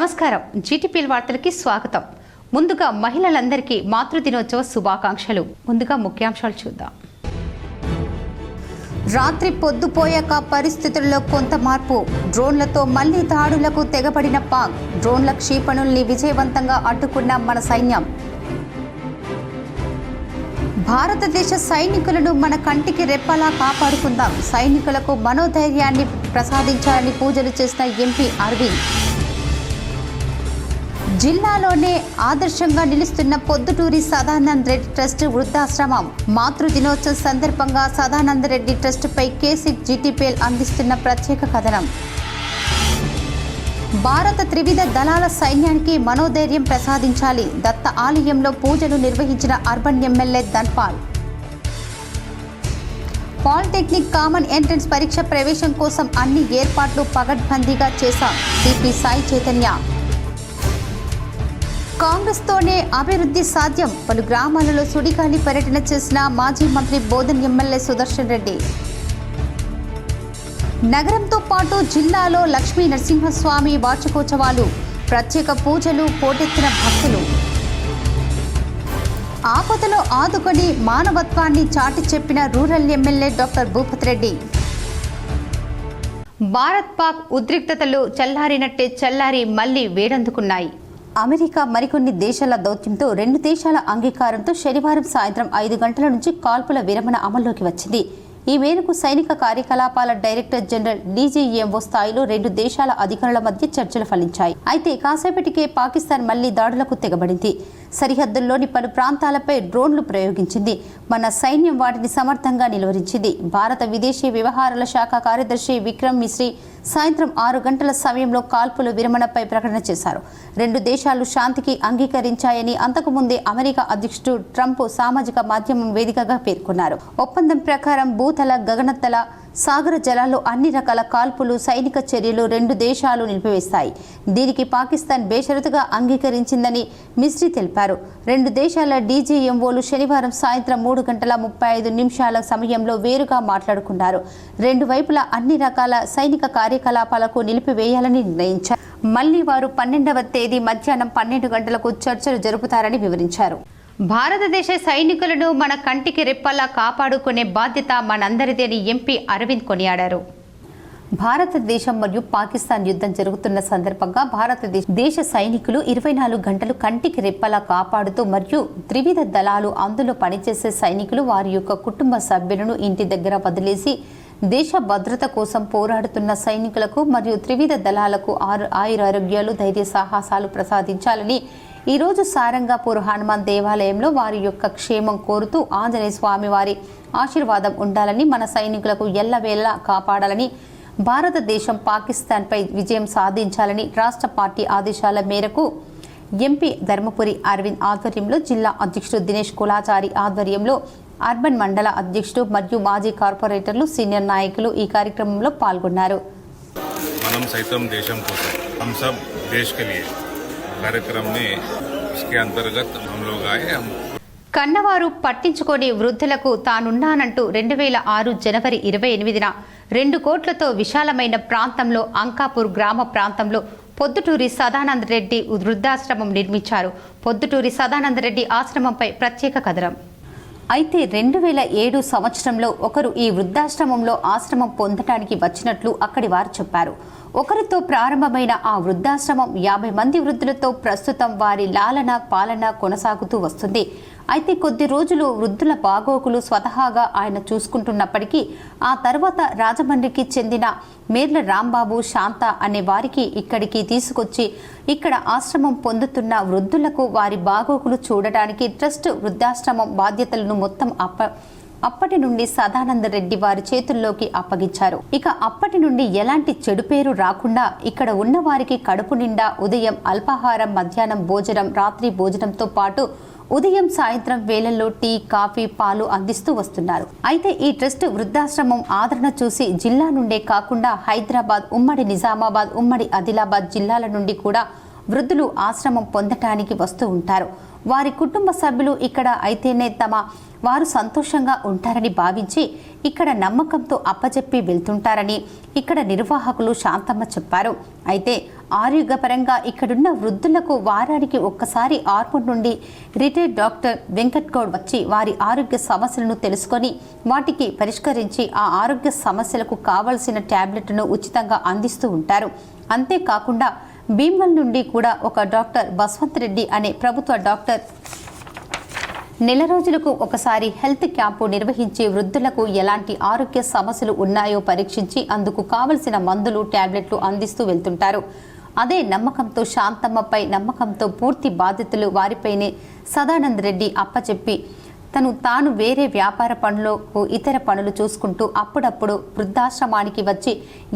నమస్కారం. జీటీపీఎల్ వార్తలకి స్వాగతం. ముందుగా మహిళలందరికీ మాతృదినోత్సవ శుభాకాంక్షలు. ముందుగా ముఖ్యాంశాలు చూద్దాం. రాత్రి పొద్దుపోయాక పరిస్థితుల్లో కొంత మార్పు. డ్రోన్లతో మళ్లీ దాడులకు తెగబడిన పాక్. డ్రోన్ల క్షిపణుల్ని విజయవంతంగా అడ్డుకున్న మన సైన్యం. భారతదేశ సైనికులను మన కంటికి రెప్పలా కాపాడుకుందాం. సైనికులకు మనోధైర్యాన్ని ప్రసాదించాలని పూజలు చేసిన ఎంపీ అరవింద్. జిల్లాలోనే ఆదర్శంగా నిలుస్తున్న పొద్దుటూరి సదానంద రెడ్డి ట్రస్ట్ వృద్ధాశ్రమం. మాతృ దినోత్సవం సందర్భంగా సదానంద రెడ్డి ట్రస్టుపై కేసీ జీటీపీఎల్ అందిస్తున్న ప్రత్యేక కథనం. భారత త్రివిధ దళాల సైన్యానికి మనోధైర్యం ప్రసాదించాలి. దత్త ఆలయంలో పూజలు నిర్వహించిన urban MLA Dhanpal. Polytechnic common entrance పరీక్ష ప్రవేశం కోసం అన్ని ఏర్పాట్లు పగడ్బందీగా చేశాం. సిపి సాయి చైతన్య. కాంగ్రెస్తోనే అభివృద్ధి సాధ్యం. పలు గ్రామాలలో సుడిగాలి పర్యటన చేసిన మాజీ మంత్రి బోధన్ ఎమ్మెల్యే సుదర్శన్ రెడ్డి. నగరంతో పాటు జిల్లాలో లక్ష్మీ నరసింహస్వామి వార్షికోత్సవాలు. ప్రత్యేక పూజలు, పోటెత్తిన భక్తులు. ఆపదలో ఆదుకొని మానవత్వాన్ని చాటి చెప్పిన rural MLA doctor Bhupat Reddy. Bharat Pak ఉద్రిక్తతలు చల్లారినట్టే చల్లారి మళ్లీ వేడందుకున్నాయి. అమెరికా మరికొన్ని దేశాల దౌత్యంతో 2 దేశాల అంగీకారంతో శనివారం సాయంత్రం 5 గంటల నుంచి కాల్పుల విరమణ అమల్లోకి వచ్చింది. ఈ మేరకు సైనిక కార్యకలాపాల డైరెక్టర్ జనరల్ డీజీఎంఓ స్థాయిలో 2 దేశాల అధికారుల మధ్య చర్చలు ఫలించాయి. అయితే కాసేపటికే పాకిస్తాన్ మళ్లీ దాడులకు తెగబడింది. సరిహద్దుల్లోని పలు ప్రాంతాలపై డ్రోన్లు ప్రయోగించింది. మన సైన్యం వాటిని సమర్థంగా నిలువరించింది. భారత విదేశీ వ్యవహారాల శాఖ కార్యదర్శి విక్రమ్ మిశ్రీ సాయంత్రం 6 గంటల సమయంలో కాల్పుల విరమణపై ప్రకటన చేశారు. 2 దేశాలు శాంతికి అంగీకరించాయని అంతకుముందే అమెరికా అధ్యక్షుడు ట్రంప్ సామాజిక మాధ్యమం వేదికగా పేర్కొన్నారు. ఒప్పందం ప్రకారం భూతల, గగనతల, సాగర జలాల్లో అన్ని రకాల కాల్పులు, సైనిక చర్యలు 2 దేశాలు నిలిపివేస్తాయి. దీనికి పాకిస్తాన్ బేషరతుగా అంగీకరించిందని మిస్రీ తెలిపారు. 2 దేశాల డీజీఎంఓలు శనివారం సాయంత్రం 3 గంటల 35 నిమిషాల సమయంలో వేరుగా మాట్లాడుకున్నారు. 2 వైపులా అన్ని రకాల సైనిక కార్యకలాపాలకు నిలిపివేయాలని నిర్ణయించారు. మళ్లీ వారు 12వ తేదీ మధ్యాహ్నం 12 గంటలకు చర్చలు జరుపుతారని వివరించారు. భారతదేశ సైనికులను మన కంటికి రెప్పలా కాపాడుకునే బాధ్యత మనందరిదని ఎంపీ అరవింద్ కొనియాడారు. భారతదేశం మరియు పాకిస్తాన్ యుద్ధం జరుగుతున్న సందర్భంగా భారతదేశ సైనికులు 24 గంటలు కంటికి రెప్పలా కాపాడుతూ మరియు త్రివిధ దళాలు అందులో పనిచేసే సైనికులు వారి యొక్క కుటుంబ సభ్యులను ఇంటి దగ్గర వదిలేసి దేశ భద్రత కోసం పోరాడుతున్న సైనికులకు మరియు త్రివిధ దళాలకు ఆయురారోగ్యాలు, ధైర్య సాహసాలు ప్రసాదించాలని ఈరోజు సారంగాపూర్ హనుమాన్ దేవాలయంలో వారి యొక్క క్షేమం కోరుతూ ఆంజనేయ స్వామి వారి ఆశీర్వాదం ఉండాలని, మన సైనికులకు ఎల్లవేళలా కాపాడాలని, భారతదేశం పాకిస్తాన్పై విజయం సాధించాలని రాష్ట్ర పార్టీ ఆదేశాల మేరకు ఎంపీ ధర్మపురి అరవింద్ ఆధ్వర్యంలో, జిల్లా అధ్యక్షుడు దినేష్ కులాచారి ఆధ్వర్యంలో అర్బన్ మండల అధ్యక్షుడు మరియు మాజీ కార్పొరేటర్లు, సీనియర్ నాయకులు ఈ కార్యక్రమంలో పాల్గొన్నారు. మనం సైతం దేశం కోసం हम सब देश के लिए कार्यक्रम में इसके अंतर्गत हम लोग आए. కన్నవారు పట్టించుకొని వృద్ధులకు తానున్నానంటూ 2006 జనవరి 28న 2 కోట్లతో విశాలమైన ప్రాంతంలో అంకాపూర్ గ్రామ ప్రాంతంలో పొద్దుటూరి సదానంద రెడ్డి వృద్ధాశ్రమం నిర్మించారు. పొద్దుటూరి సదానంద రెడ్డి ఆశ్రమంపై ప్రత్యేక కథనం. అయితే 2007 సంవత్సరంలో ఒకరు ఈ వృద్ధాశ్రమంలో ఆశ్రమం పొందటానికి వచ్చినట్లు అక్కడి వారు చెప్పారు. ఒకరితో ప్రారంభమైన ఆ వృద్ధాశ్రమం 50 మంది వృద్ధులతో ప్రస్తుతం వారి లాలన పాలన కొనసాగుతూ వస్తుంది. అయితే కొద్ది రోజులు వృద్ధుల బాగోగులు స్వతహాగా ఆయన చూసుకుంటున్నప్పటికీ ఆ తర్వాత రాజమండ్రికి చెందిన మేర్ల రాంబాబు, శాంత అనే వారికి ఇక్కడికి తీసుకొచ్చి ఇక్కడ ఆశ్రమం పొందుతున్న వృద్ధులకు వారి బాగోగులు చూడటానికి ట్రస్ట్ వృద్ధాశ్రమం బాధ్యతలను మొత్తం అప్పటి నుండి సదానంద రెడ్డి వారి చేతుల్లోకి అప్పగించారు. ఇక అప్పటి నుండి ఎలాంటి చెడు పేరు రాకుండా ఇక్కడ ఉన్న వారికి కడుపు నిండా ఉదయం అల్పాహారం, మధ్యాహ్నం భోజనం, రాత్రి భోజనంతో పాటు ఉదయం సాయంత్రం వేళల్లో టీ, కాఫీ, పాలు అందిస్తూ వస్తున్నారు. అయితే ఈ ట్రస్ట్ వృద్ధాశ్రమం ఆదరణ చూసి జిల్లా నుండే కాకుండా హైదరాబాద్, ఉమ్మడి నిజామాబాద్, ఉమ్మడి ఆదిలాబాద్ జిల్లాల నుండి కూడా వృద్ధులు ఆశ్రమం పొందటానికి వస్తూ ఉంటారు. వారి కుటుంబ సభ్యులు ఇక్కడ అయితేనే తమ వారు సంతోషంగా ఉంటారని భావించి ఇక్కడ నమ్మకంతో అప్పచెప్పి వెళ్తుంటారని ఇక్కడ నిర్వాహకులు శాంతమ్మ చెప్పారు. అయితే ఆరోగ్యపరంగా ఇక్కడున్న వృద్ధులకు వారానికి ఒక్కసారి ఆర్మూర్ నుండి రిటైర్డ్ డాక్టర్ వెంకట్ గౌడ్ వచ్చి వారి ఆరోగ్య సమస్యలను తెలుసుకొని వాటికి పరిష్కరించి ఆ ఆరోగ్య సమస్యలకు కావలసిన టాబ్లెట్లను ఉచితంగా అందిస్తూ ఉంటారు. అంతేకాకుండా భీమల్ నుండి కూడా ఒక డాక్టర్ బస్వంత్ రెడ్డి అనే ప్రభుత్వ డాక్టర్ నెల రోజులకు ఒకసారి హెల్త్ క్యాంపు నిర్వహించి వృద్ధులకు ఎలాంటి ఆరోగ్య సమస్యలు ఉన్నాయో పరీక్షించి అందుకు కావలసిన మందులు టాబ్లెట్లు అందిస్తూ వెళ్తుంటారు. అదే నమ్మకంతో శాంతమ్మపై నమ్మకంతో పూర్తి బాధ్యతలు వారిపైనే సదానంద్ రెడ్డి అప్పచెప్పి తాను వేరే వ్యాపార పనులకు ఇతర పనులు చూసుకుంటూ అప్పుడప్పుడు వృద్ధాశ్రమానికి వచ్చి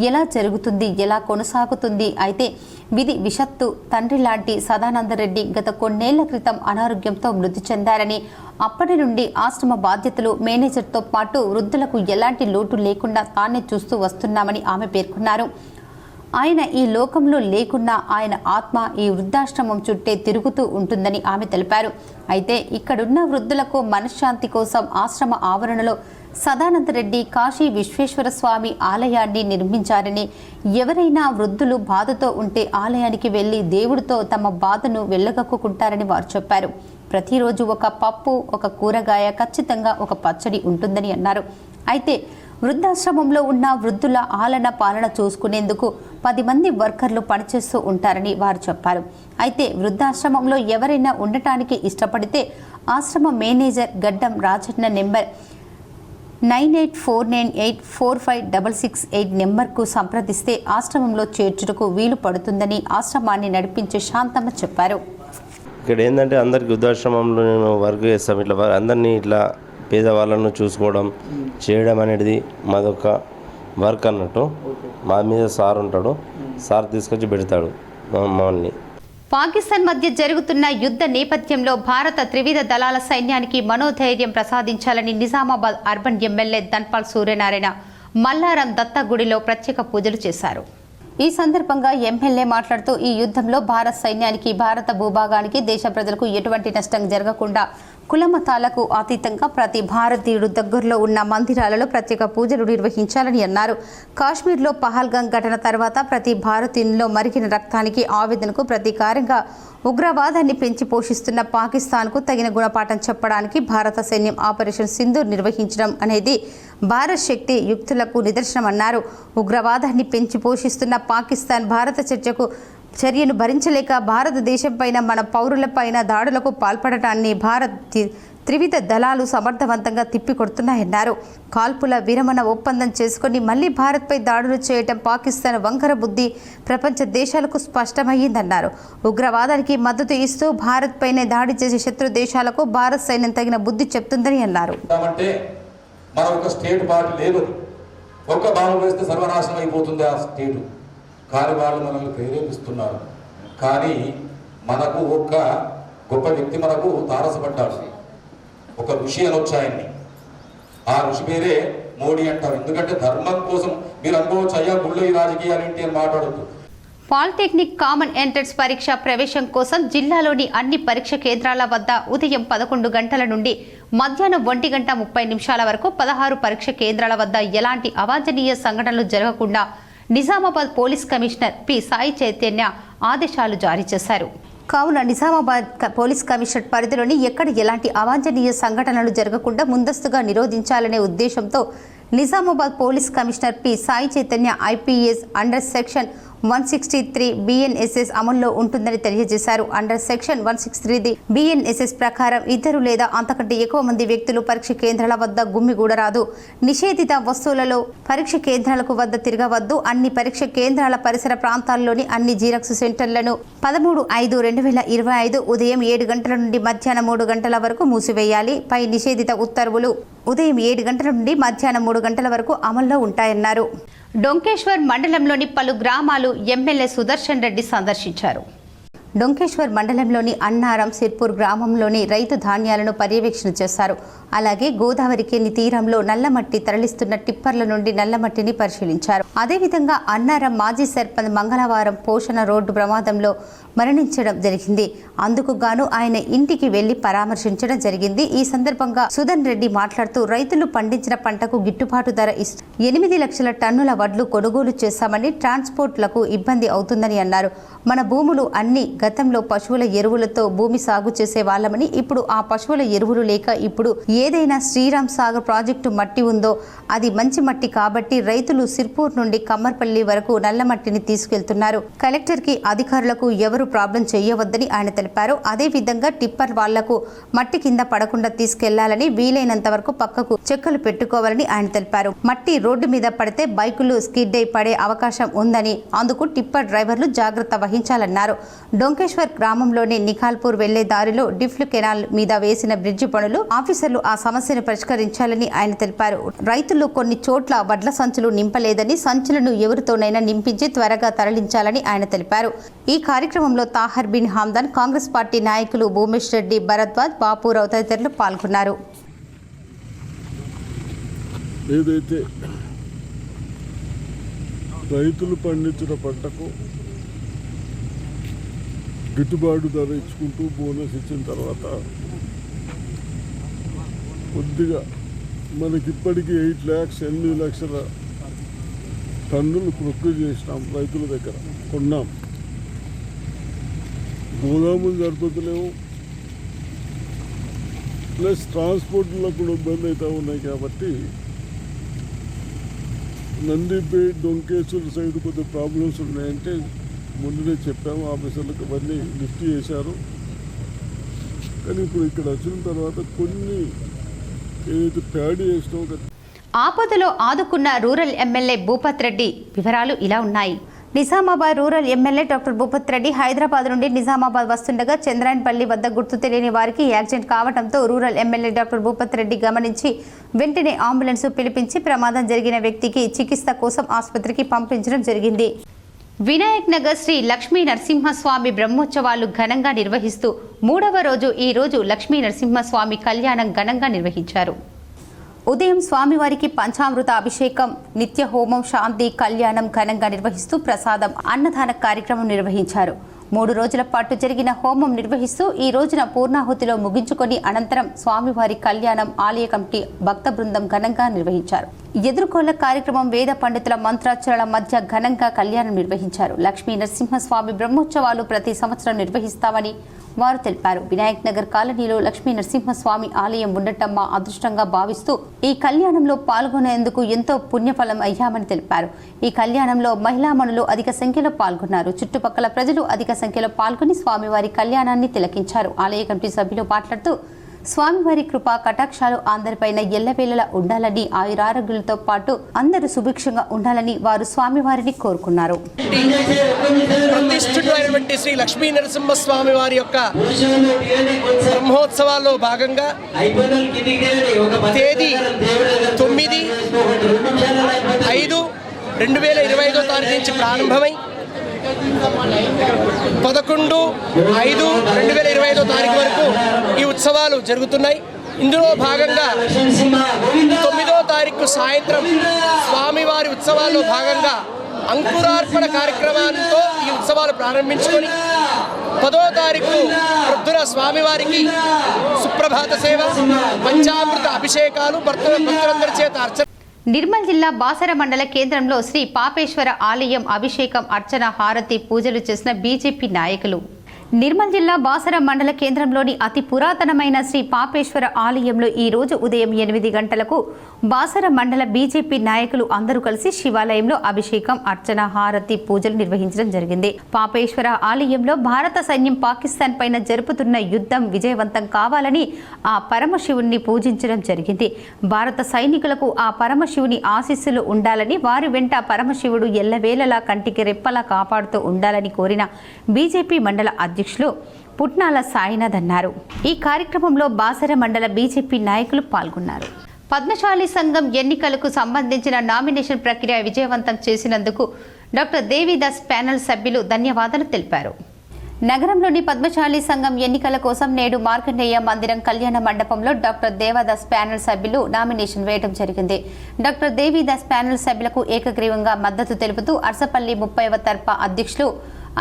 ఎలా జరుగుతుంది ఎలా కొనసాగుతుంది. అయితే విధి విషత్తు తండ్రి లాంటి సదానందరెడ్డి గత కొన్నేళ్ల క్రితం అనారోగ్యంతో మృతి చెందారని అప్పటి నుండి ఆశ్రమ బాధ్యతలు మేనేజర్తో పాటు వృద్ధులకు ఎలాంటి లోటు లేకుండా తానే చూస్తూ వస్తున్నామని ఆమె పేర్కొన్నారు. ఆయన ఈ లోకంలో లేకున్నా ఆయన ఆత్మ ఈ వృద్ధాశ్రమం చుట్టే తిరుగుతూ ఉంటుందని ఆమె తెలిపారు. అయితే ఇక్కడున్న వృద్ధులకు మనశ్శాంతి కోసం ఆశ్రమ ఆవరణలో సదానందరెడ్డి కాశీ విశ్వేశ్వర స్వామి ఆలయాన్ని నిర్మించారని ఎవరైనా వృద్ధులు బాధతో ఉంటే ఆలయానికి వెళ్లి దేవుడితో తమ బాధను వెళ్ళగక్కుంటారని వారు చెప్పారు. ప్రతిరోజు ఒక పప్పు ఒక కూరగాయ ఖచ్చితంగా ఒక పచ్చడి ఉంటుందని అన్నారు. అయితే వృద్ధాశ్రమంలో ఉన్న వృద్ధుల ఆలన పాలన చూసుకునేందుకు 10 మంది వర్కర్లు పనిచేస్తూ ఉంటారని వారు చెప్పారు. అయితే వృద్ధాశ్రమంలో ఎవరైనా ఉండటానికి ఇష్టపడితే ఆశ్రమ మేనేజర్ గడ్డం రాజన్న నెంబర్ 9849845668 నెంబర్కు సంప్రదిస్తే ఆశ్రమంలో చేర్చుటకు వీలు పడుతుందని ఆశ్రమాన్ని నడిపించే శాంతమ్మ చెప్పారు. ఇక్కడ ఏంటంటే అందరికి వృద్ధాశ్రమంలో నేను వర్క్ చేస్తాం. ఇట్లా అందరినీ ఇట్లా పేదవాళ్ళను చూసుకోవడం చేయడం అనేది మాదొక వర్క్ అన్నట్టు. మా మీద సార్ ఉంటాడు, సార్ తీసుకొచ్చి పెడతాడు మమ్మల్ని. పాకిస్తాన్ మధ్య జరుగుతున్న యుద్ధ నేపథ్యంలో భారత త్రివిధ దళాల సైన్యానికి మనోధైర్యం ప్రసాదించాలని నిజామాబాద్ అర్బన్ ఎమ్మెల్యే ధన్పాల్ సూర్యనారాయణ మల్లారం దత్తగుడిలో ప్రత్యేక పూజలు చేశారు. ఈ సందర్భంగా ఎమ్మెల్యే మాట్లాడుతూ ఈ యుద్ధంలో భారత సైన్యానికి భారత భూభాగానికి దేశ ప్రజలకు ఎటువంటి నష్టం జరగకుండా కులమతాలకు అతీతంగా ప్రతి భారతీయుడు దగ్గరలో ఉన్న మందిరాలలో ప్రత్యేక పూజలు నిర్వహించాలని అన్నారు. కాశ్మీర్లో పహల్గామ్ ఘటన తర్వాత ప్రతి భారతీయునిలో మరిగిన రక్తానికి ఆవేదనకు ప్రతీకారంగా ఉగ్రవాదాన్ని పెంచి పోషిస్తున్న పాకిస్తాన్కు తగిన గుణపాఠం చెప్పడానికి భారత సైన్యం ఆపరేషన్ సింధూర్ నిర్వహించడం అనేది భారత్ శక్తి యుక్తులకు నిదర్శనమన్నారు. ఉగ్రవాదాన్ని పెంచి పోషిస్తున్న పాకిస్తాన్ భారత చర్యను భరించలేక భారతదేశంపైన మన పౌరులపైన దాడులకు పాల్పడటాన్ని భారత్ త్రివిధ దళాలు సమర్థవంతంగా తిప్పికొడుతున్నాయన్నారు. కాల్పుల విరమణ ఒప్పందం చేసుకుని మళ్లీ భారత్పై దాడులు చేయటం పాకిస్తాన్ వంకర బుద్ధి ప్రపంచ దేశాలకు స్పష్టమయ్యిందన్నారు. ఉగ్రవాదానికి మద్దతు ఇస్తూ భారత్ పైనే దాడి చేసే శత్రు దేశాలకు భారత్ సైన్యం తగిన బుద్ధి చెప్తుందని అన్నారు. ఒక్క బాంబు వేస్తే సర్వనాశనం అయిపోతుంది ఆ స్టేటు. కానీ వాళ్ళు మనల్ని ప్రేరేపిస్తున్నారు. కానీ మనకు ఒక్క గొప్ప వ్యక్తి మనకు తారసపడ్డాడు, ఒక ఋషి అనొచ్చాయన్ని. ఆ ఋషి పేరే మోడీ అంటారు. ఎందుకంటే ధర్మం కోసం మీరు అనుకోవచ్చు, అయ్యా గుళ్ళో ఈ రాజకీయాలేంటి అని మాట్లాడద్దు. పాలిటెక్నిక్ కామన్ ఎంట్రన్స్ పరీక్ష ప్రవేశం కోసం జిల్లాలోని అన్ని పరీక్ష కేంద్రాల వద్ద ఉదయం 11 గంటల నుండి మధ్యాహ్నం 1:30 వరకు 16 పరీక్ష కేంద్రాల వద్ద ఎలాంటి అవాంఛనీయ సంఘటనలు జరగకుండా Nizamabad police commissioner P Sai Chaitanya ఆదేశాలు జారీ చేశారు. కావున నిజామాబాద్ పోలీస్ కమిషనర్ పరిధిలోని ఎక్కడ ఎలాంటి అవాంఛనీయ సంఘటనలు జరగకుండా ముందస్తుగా నిరోధించాలనే ఉద్దేశంతో Nizamabad police commissioner P Sai Chaitanya IPS under section 163 BNSS అమల్లో ఉంటుందని తెలియజేశారు. అండర్ సెక్షన్ 163 BNSS ప్రకారం 2 లేదా అంతకంటే ఎక్కువ మంది వ్యక్తులు పరీక్ష కేంద్రాల వద్ద గుమ్మిగూడరాదు. నిషేధిత వస్తువులలో పరీక్ష కేంద్రాలకు వద్ద తిరగవద్దు. అన్ని పరీక్ష కేంద్రాల పరిసర ప్రాంతాల్లోని అన్ని జీరాక్స్ సెంటర్లను 13/5/2025 ఉదయం 7 గంటల నుండి మధ్యాహ్నం 3 గంటల వరకు మూసివేయాలి. పై నిషేధిత ఉత్తర్వులు ఉదయం 7 గంటల నుండి మధ్యాహ్నం 3 గంటల వరకు అమల్లో ఉంటాయన్నారు. డొంకేశ్వర్ మండలంలోని పలు గ్రామాలు ఎమ్మెల్యే సుదర్శన్ రెడ్డి సందర్శించారు. డొంకేశ్వర్ మండలంలోని అన్నారం సిర్పూర్ గ్రామంలోని రైతు ధాన్యాలను పర్యవేక్షణ చేశారు. అలాగే గోదావరికేని తీరంలో నల్లమట్టి తరలిస్తున్న టిప్పర్ల నుండి నల్లమట్టిని పరిశీలించారు. అదేవిధంగా అన్నారం మాజీ సర్పంచ్ మంగళవారం పోషణ రోడ్డు ప్రమాదంలో మరణించడం జరిగింది. అందుకు గాను ఆయన ఇంటికి వెళ్లి పరామర్శించడం జరిగింది. ఈ సందర్భంగా సుధన్ రెడ్డి మాట్లాడుతూ రైతులు పండించిన పంటకు గిట్టుబాటు ధర ఇస్తూ 8 లక్షల టన్నుల వడ్లు కొనుగోలు చేశామని, ట్రాన్స్పోర్ట్లకు ఇబ్బంది అవుతుందని అన్నారు. మన భూములు అన్ని గతంలో పశువుల ఎరువులతో భూమి సాగు చేసే వాళ్ళమని, ఇప్పుడు ఆ పశువుల ఎరువులు లేక ఇప్పుడు ఏదైనా శ్రీరామ్ సాగర్ ప్రాజెక్టు మట్టి ఉందో అది మంచి మట్టి కాబట్టి రైతులు సిర్పూర్ నుండి కమ్మర్పల్లి వరకు నల్ల మట్టిని తీసుకెళ్తున్నారు. కలెక్టర్ కి అధికారులకు ఎవరు ప్రాబ్లం చేయవద్దని ఆయన తెలిపారు. అదే విధంగా టిప్పర్ వాళ్లకు మట్టి కింద పడకుండా తీసుకెళ్లాలని, వీలైనంత వరకు పక్కకు చెక్కలు పెట్టుకోవాలని ఆయన తెలిపారు. మట్టి రోడ్డు మీద పడితే బైకులు స్కిడ్ అయి పడే అవకాశం ఉందని, అందుకు టిప్పర్ డ్రైవర్లు జాగ్రత్త వహించాలన్నారు. డొంకేశ్వర్ గ్రామంలోని నిఖాల్పూర్ వెళ్లే దారిలో డిఫ్లు కెనాల్ మీద వేసిన బ్రిడ్జి పనులు ఆఫీసర్లు ఆ సమస్యను పరిష్కరించాలని ఆయన తెలిపారు. రైతులు కొన్ని చోట్ల వడ్ల సంచులు నింపలేదని, సంచులను ఎవరితోనైనా నింపించి త్వరగా తరలించాలని ఆయన తెలిపారు. ఈ కార్యక్రమంలో తాహర్ బిన్ హమ్దాన్, కాంగ్రెస్ పార్టీ నాయకులు భూమేష్ రెడ్డి, భరద్వాజ్, బాపురావు తదితరులు పాల్గొన్నారు. ఏదైతే రైతులు పండించిన పంటకు గిట్టుబాటు ధర ఇచ్చుకుంటూ బోనస్ ఇచ్చిన తర్వాత కొద్దిగా మనకిప్పటికీ 8 లక్షల టన్నులు ప్రొక్యూర్ చేసినాం. రైతుల దగ్గర కొన్నాం. గోదాములు సరిపోతలేవు, ప్లస్ ట్రాన్స్పోర్ట్లో కూడా ఇబ్బంది అవుతూ ఉన్నాయి. కాబట్టి నందిపేట్, డొంకేశ్వర్ సైడ్ కొద్దిగా ప్రాబ్లమ్స్ ఉన్నాయంటే ముందునే చెప్పాము. ఆఫీసర్లకు అవన్నీ లిఫ్ట్ చేశారు. కానీ ఇప్పుడు ఇక్కడ వచ్చిన తర్వాత కొన్ని ఏదైతే ప్యాడ్ చేసినామో ఆపదలో ఆదుకున్న రూరల్ ఎమ్మెల్యే భూపత్ రెడ్డి వివరాలు ఇలా ఉన్నాయి. Nizamabad rural MLA doctor Bhupat Reddy Hyderabad నుండి నిజామాబాద్ వస్తుండగా చంద్రాయన్పల్లి వద్ద గుర్తు తెలియని వారికి యాక్సిడెంట్ కావడంతో rural MLA doctor Bhupat Reddy గమనించి వెంటనే అంబులెన్స్ పిలిపించి ప్రమాదం జరిగిన వ్యక్తికి చికిత్స కోసం ఆసుపత్రికి పంపించడం జరిగింది. వినాయక్ నగర్ శ్రీ లక్ష్మీ నరసింహస్వామి బ్రహ్మోత్సవాలు ఘనంగా నిర్వహిస్తూ 3వ రోజు ఈ రోజు లక్ష్మీ నరసింహస్వామి కళ్యాణం ఘనంగా నిర్వహించారు. ఉదయం స్వామివారికి పంచామృత అభిషేకం, నిత్య హోమం, శాంతి కళ్యాణం ఘనంగా నిర్వహిస్తూ ప్రసాదం, అన్నదాన కార్యక్రమం నిర్వహించారు. 3 రోజుల పాటు జరిగిన హోమం నిర్వహిస్తూ ఈ రోజున పూర్ణాహుతిలో ముగించుకొని అనంతరం స్వామివారి కళ్యాణం ఆలయ కమిటీ భక్త బృందం ఘనంగా నిర్వహించారు. ఎదుర్కోళ్ల కార్యక్రమం వేద పండితుల మంత్రాచరణ మధ్య ఘనంగా కళ్యాణం నిర్వహించారు. లక్ష్మీ నరసింహస్వామి బ్రహ్మోత్సవాలు ప్రతి సంవత్సరం నిర్వహిస్తామని వారు తెలిపారు. వినాయక్ నగర్ కాలనీలో లక్ష్మీ నరసింహస్వామి ఆలయం ఉండటం మా అదృష్టంగా భావిస్తూ ఈ కళ్యాణంలో పాల్గొనేందుకు ఎంతో పుణ్యఫలం అయ్యామని తెలిపారు. ఈ కళ్యాణంలో మహిళామణులు అధిక సంఖ్యలో పాల్గొన్నారు. చుట్టుపక్కల ప్రజలు అధిక సంఖ్యలో పాల్గొని స్వామివారి కళ్యాణాన్ని తిలకించారు. ఆలయ కమిటీ సభ్యులు మాట్లాడుతూ స్వామివారి కృపా కటాక్షాలు అందరిపైన ఎల్లవేళలా ఉండాలని, ఆయురారోగ్యాలతో పాటు అందరూ సుభిక్షంగా ఉండాలని వారు స్వామివారిని కోరుకున్నారు. ప్రతిష్ఠితులైనటువంటి శ్రీ లక్ష్మీ నరసింహస్వామి వారి యొక్క బ్రహ్మోత్సవాల్లో భాగంగా తేదీ 9/5/2025 నుంచి ప్రారంభమై 11/5/2025 వరకు ఈ ఉత్సవాలు జరుగుతున్నాయి. ఇందులో భాగంగా 9వ తారీఖు సాయంత్రం స్వామివారి ఉత్సవాల్లో భాగంగా అంకురార్పణ కార్యక్రమాలతో ఈ ఉత్సవాలు ప్రారంభించుకొని 10వ తారీఖు ప్రొద్దున స్వామివారికి సుప్రభాత సేవ, పంచామృత అభిషేకాలు భక్తులందరి చేత అర్చన. నిర్మల్ జిల్లా బాసర మండల కేంద్రంలో శ్రీ పాపేశ్వర ఆలయం అభిషేకం, అర్చన, హారతి పూజలు చేసిన బీజేపీ నాయకులు. నిర్మల్ జిల్లా బాసర మండల కేంద్రంలోని అతి పురాతనమైన శ్రీ పాపేశ్వర ఆలయంలో ఈ రోజు ఉదయం 8 గంటలకు బాసర మండల బీజేపీ నాయకులు అందరూ కలిసి శివాలయంలో అభిషేకం, అర్చన, హారతి పూజలు నిర్వహించడం జరిగింది. పాపేశ్వర ఆలయంలో భారత సైన్యం పాకిస్తాన్ పైన జరుపుతున్న యుద్ధం విజయవంతం కావాలని ఆ పరమశివుణ్ణి పూజించడం జరిగింది. భారత సైనికులకు ఆ పరమశివుని ఆశీస్సులు ఉండాలని, వారి వెంట పరమశివుడు ఎల్లవేళలా కంటికి రెప్పలా కాపాడుతూ ఉండాలని కోరిన బీజేపీ మండల అధ్యక్షులు పుట్నాల సాయినాథ్ అన్నారు. ఈ కార్యక్రమంలో బాసర మండల బీజేపీ నాయకులు పాల్గొన్నారు. పద్మశాలి సంఘం ఎన్నికలకు సంబంధించిన నామినేషన్ ప్రక్రియ విజయవంతం చేసినందుకు డాక్టర్ దేవిదాస్ ప్యానెల్ సభ్యులు ధన్యవాదాలు తెలిపారు. నగరంలోని పద్మశాలి సంఘం ఎన్నికల కోసం నేడు మార్కండేయ మందిరం కళ్యాణ మండపంలో డాక్టర్ దేవదాస్ ప్యానెల్ సభ్యులు నామినేషన్ వేయడం జరిగింది. డాక్టర్ దేవిదాస్ ప్యానెల్ సభ్యులకు ఏకగ్రీవంగా మద్దతు తెలుపుతూ అర్సపల్లి 30వ తరఫా అధ్యక్షులు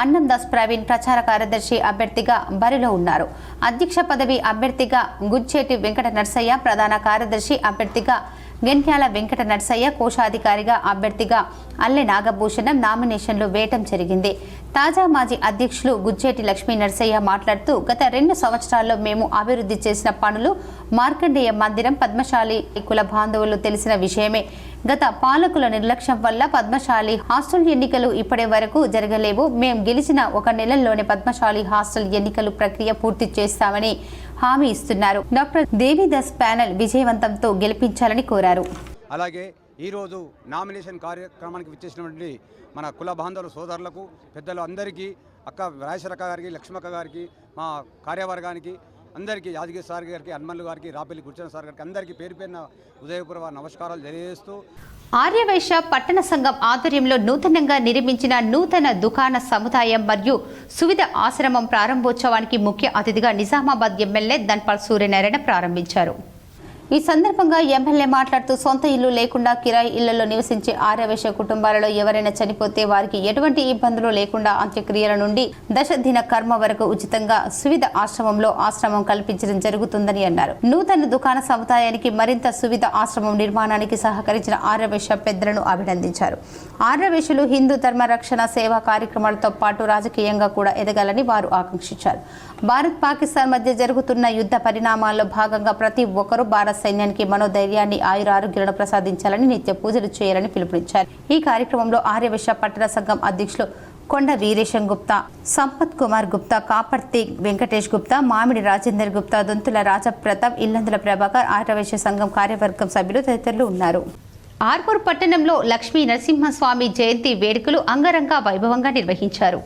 అన్నందాస్ ప్రవీణ్ ప్రచార కార్యదర్శి అభ్యర్థిగా బరిలో ఉన్నారు. అధ్యక్ష పదవి అభ్యర్థిగా గుజ్జేటి వెంకట నర్సయ్య, ప్రధాన కార్యదర్శి అభ్యర్థిగా గెంట్యాల వెంకట నర్సయ్య, కోశాధికారిగా అభ్యర్థిగా అల్లె నాగభూషణం నామినేషన్లు వేయటం జరిగింది. తాజా మాజీ అధ్యక్షులు గుజ్జేటి లక్ష్మీ నర్సయ్య మాట్లాడుతూ, గత 2 సంవత్సరాల్లో మేము అభివృద్ధి చేసిన పనులు మార్కండేయ మందిరం పద్మశాలి కుల బాంధవులు తెలిసిన విషయమే. గత పాలకుల నిర్లక్ష్యం వల్ల పద్మశాలి హాస్టల్ ఎన్నికలు ఇప్పటి వరకు జరగలేవు. మేము గెలిచిన 1 నెలలోనే పద్మశాలి హాస్టల్ ఎన్నికలు ప్రక్రియ పూర్తి చేస్తామని హామీ ఇస్తున్నారు. డాక్టర్ దేవిదాస్ ప్యానెల్ విజయవంతంతో గెలిపించాలని కోరారు. అలాగే ఈరోజు నామినేషన్ కార్యక్రమానికి విచ్చేసినటువంటి మన కుల బాంధవుల సోదరులకు, పెద్దలు అందరికీ, అక్క రాజేశ్వరక్క గారికి, లక్ష్మక్క గారికి, మా కార్యవర్గానికి అందరికీ, యాదగిరి సార్ గారికి, హనుమన్లు గారికి, రాపల్లి గుర్చన సార్ గారికి అందరికీ పేరు పేరున ఉదయపూర్వ నమస్కారాలు తెలియజేస్తూ, ఆర్యవైశ్య పట్టణ సంఘం ఆధ్వర్యంలో నూతనంగా నిర్మించిన నూతన దుకాణ సముదాయం మరియు సువిధ ఆశ్రమం ప్రారంభోత్సవానికి ముఖ్య అతిథిగా నిజామాబాద్ ఎమ్మెల్యే ధన్పాల్ సూర్యనారాయణ ప్రారంభించారు. ఈ సందర్భంగా ఎమ్మెల్యే మాట్లాడుతూ, సొంత ఇల్లు లేకుండా కిరాయి ఇళ్లలో నివసించే ఆర్యవైశ్య కుటుంబాలలో ఎవరైనా చనిపోతే వారికి ఎటువంటి ఇబ్బందులు లేకుండా అంత్యక్రియల నుండి దశదిన కర్మ వరకు ఉచితంగా సువిధ ఆశ్రమంలో ఆశ్రమం కల్పించడం జరుగుతుందని అన్నారు. నూతన దుకాణ సముదాయానికి మరింత సువిధ ఆశ్రమం నిర్మాణానికి సహకరించిన ఆర్యవైశ్య పెద్దలను అభినందించారు. ఆర్యవైశ్యులు హిందూ ధర్మ రక్షణ సేవా కార్యక్రమాలతో పాటు రాజకీయంగా కూడా ఎదగాలని వారు ఆకాంక్షించారు. భారత్ పాకిస్తాన్ మధ్య జరుగుతున్న యుద్ధ పరిణామాల్లో భాగంగా ప్రతి ఒక్కరూ భారత సైన్యానికి మనోధైర్యాన్ని, ఆయురారోగ్యాలను ప్రసాదించాలని, నిత్య పూజలు చేయాలని పిలుపునిచ్చారు. ఈ కార్యక్రమంలో ఆర్యవైశ్య పట్టణ సంఘం అధ్యక్షులు కొండ వీరేశం గుప్తా, సంపత్ కుమార్ గుప్తా, కాపర్తి వెంకటేష్ గుప్తా, మామిడి రాజేందర్ గుప్తా, దొంతుల రాజప్రతాప్, ఇల్లందుల ప్రభాకర్, ఆర్యవైశ్య సంఘం కార్యవర్గం సభ్యులు తదితరులు ఉన్నారు. ఆర్మూర్ పట్టణంలో లక్ష్మీ నరసింహస్వామి జయంతి వేడుకలు అంగరంగ వైభవంగా నిర్వహించారు.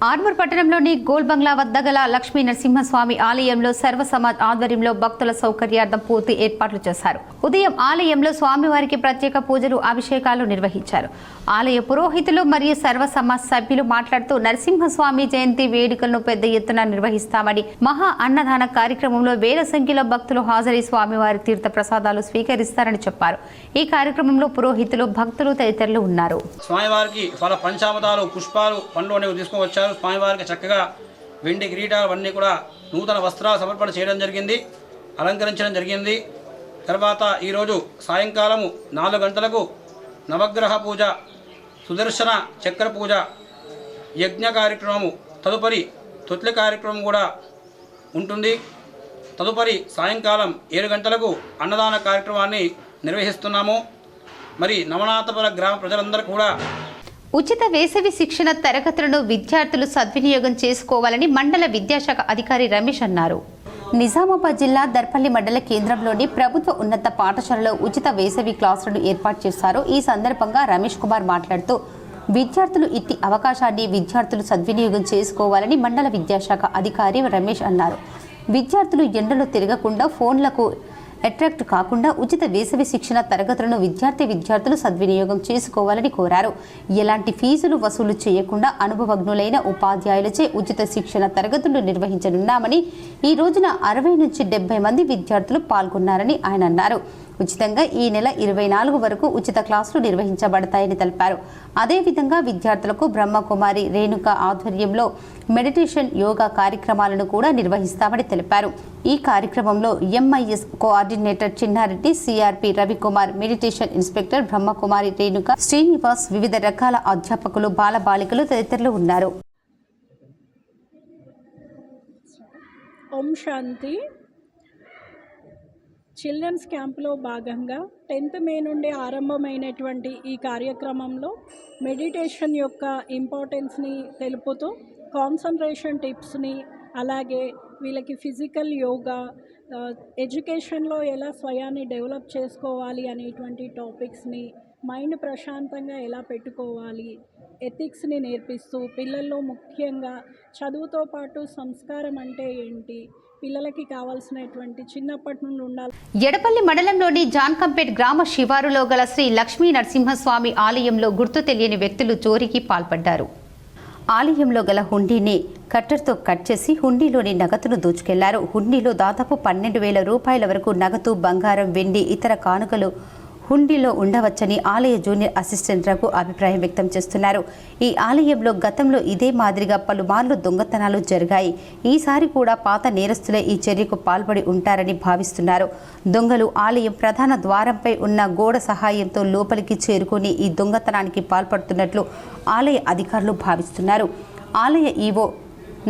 ఆర్మూర్ పట్టణంలోని గోల్ బంగ్లా వద్ద గల లక్ష్మీ నరసింహస్వామి ఆలయంలో సర్వ సమాజ్ ఆధ్వర్యంలో భక్తుల సౌకర్యార్థం పూర్తి ఏర్పాట్లు చేశారు. ఉదయం ఆలయంలో స్వామివారికి ప్రత్యేక పూజలు, అభిషేకాలు నిర్వహించారు. ఆలయ పురోహితులు మరియు సర్వ సమాజ్ సభ్యులు మాట్లాడుతూ, నరసింహస్వామి జయంతి వేడుకలను పెద్ద ఎత్తున నిర్వహిస్తామని, మహా అన్నదాన కార్యక్రమంలో వేల సంఖ్యలో భక్తులు హాజరై స్వామివారి తీర్థ ప్రసాదాలు స్వీకరిస్తారని చెప్పారు. ఈ కార్యక్రమంలో పురోహితులు, భక్తులు తదితరులు ఉన్నారు. స్వామివారికి ఫల పంచామృతాలు, పుష్పాలు, పండ్లు అనేవి తీసుకొని వచ్చారు. స్వామివారికి చక్కగా వెండి కిరీటాలు అన్నీ కూడా నూతన వస్త్రాలు సమర్పణ చేయడం జరిగింది, అలంకరించడం జరిగింది. తర్వాత ఈరోజు సాయంకాలము 4 గంటలకు నవగ్రహ పూజ, సుదర్శన చక్ర పూజ, యజ్ఞ కార్యక్రమము, తదుపరి తొట్ల కార్యక్రమం కూడా ఉంటుంది. తదుపరి సాయంకాలం 7 గంటలకు అన్నదాన కార్యక్రమాన్ని నిర్వహిస్తున్నాము. మరి నవనాథపుర గ్రామ ప్రజలందరూ కూడా ఉచిత వేసవి శిక్షణ తరగతులను విద్యార్థులు సద్వినియోగం చేసుకోవాలని మండల విద్యాశాఖ అధికారి రమేష్ అన్నారు. నిజామాబాద్ జిల్లా దర్పల్లి మండల కేంద్రంలోని ప్రభుత్వ ఉన్నత పాఠశాలలో ఉచిత వేసవి క్లాసులను ఏర్పాటు చేశారు. ఈ సందర్భంగా రమేష్ కుమార్ మాట్లాడుతూ, విద్యార్థులు ఇట్టి అవకాశాన్ని విద్యార్థులు సద్వినియోగం చేసుకోవాలని మండల విద్యాశాఖ అధికారి రమేష్ అన్నారు. విద్యార్థులు ఎండలో తిరగకుండా, ఫోన్లకు అట్రాక్ట్ కాకుండా ఉచిత వేసవి శిక్షణ తరగతులను విద్యార్థులు సద్వినియోగం చేసుకోవాలని కోరారు. ఎలాంటి ఫీజులు వసూలు చేయకుండా అనుభవజ్ఞులైన ఉపాధ్యాయులచే ఉచిత శిక్షణ తరగతులు నిర్వహించనున్నామని, ఈ రోజున 60 నుంచి 70 మంది విద్యార్థులు పాల్గొన్నారని ఆయన అన్నారు. ఉచితంగా ఈ నెల 24 వరకు ఉచిత క్లాసులు నిర్వహించబడతాయని తెలిపారు. అదేవిధంగా విద్యార్థులకు బ్రహ్మకుమారి రేణుక ఆధ్వర్యంలో మెడిటేషన్, యోగా కార్యక్రమాలను కూడా నిర్వహిస్తామని తెలిపారు. ఈ కార్యక్రమంలో MIS coordinator Chinna Reddy, CRP Ravikumar, meditation inspector Brahma Kumari Renuka, Srinivas, వివిధ రకాల అధ్యాపకులు, బాలబాలికలు తదితరులు ఉన్నారు. ఓం శాంతి. చిల్డ్రన్స్ క్యాంప్లో భాగంగా 10th మే నుండి ఆరంభమైనటువంటి ఈ కార్యక్రమంలో మెడిటేషన్ యొక్క ఇంపార్టెన్స్ని తెలుపుతూ కాన్సన్ట్రేషన్ టిప్స్ని, అలాగే వీళ్ళకి ఫిజికల్ యోగా, ఎడ్యుకేషన్లో ఎలా స్వయాన్ని డెవలప్ చేసుకోవాలి అనేటువంటి టాపిక్స్ని, మైండ్ ప్రశాంతంగా ఎలా పెట్టుకోవాలి, ఎథిక్స్ని నేర్పిస్తూ పిల్లల్లో ముఖ్యంగా చదువుతో పాటు సంస్కారం అంటే ఏంటి, పిల్లలకి కావాల్సినటువంటి చిన్నప్పటి నుండి ఉండాలి. ఎడపల్లి మండలంలోని జాన్కంపేట్ గ్రామ శివారులో గల శ్రీ లక్ష్మీ నరసింహస్వామి ఆలయంలో గుర్తు తెలియని వ్యక్తులు చోరీకి పాల్పడ్డారు. ఆలయంలో గల హుండీని కట్టర్తో కట్ చేసి హుండీలోని నగదును దోచుకెళ్లారు. హుండీలో దాదాపు 12,000 రూపాయల వరకు నగదు, బంగారం, వెండి, ఇతర కానుకలు హుండీలో ఉండవచ్చని ఆలయ జూనియర్ అసిస్టెంట్ రఘు అభిప్రాయం వ్యక్తం చేస్తున్నారు. ఈ ఆలయంలో గతంలో ఇదే మాదిరిగా పలుమార్లు దొంగతనాలు జరిగాయి. ఈసారి కూడా పాత నేరస్తులే ఈ చర్యకు పాల్పడి ఉంటారని భావిస్తున్నారు. దొంగలు ఆలయం ప్రధాన ద్వారంపై ఉన్న గోడ సహాయంతో లోపలికి చేరుకుని ఈ దొంగతనానికి పాల్పడుతున్నట్లు ఆలయ అధికారులు భావిస్తున్నారు. ఆలయ ఈవో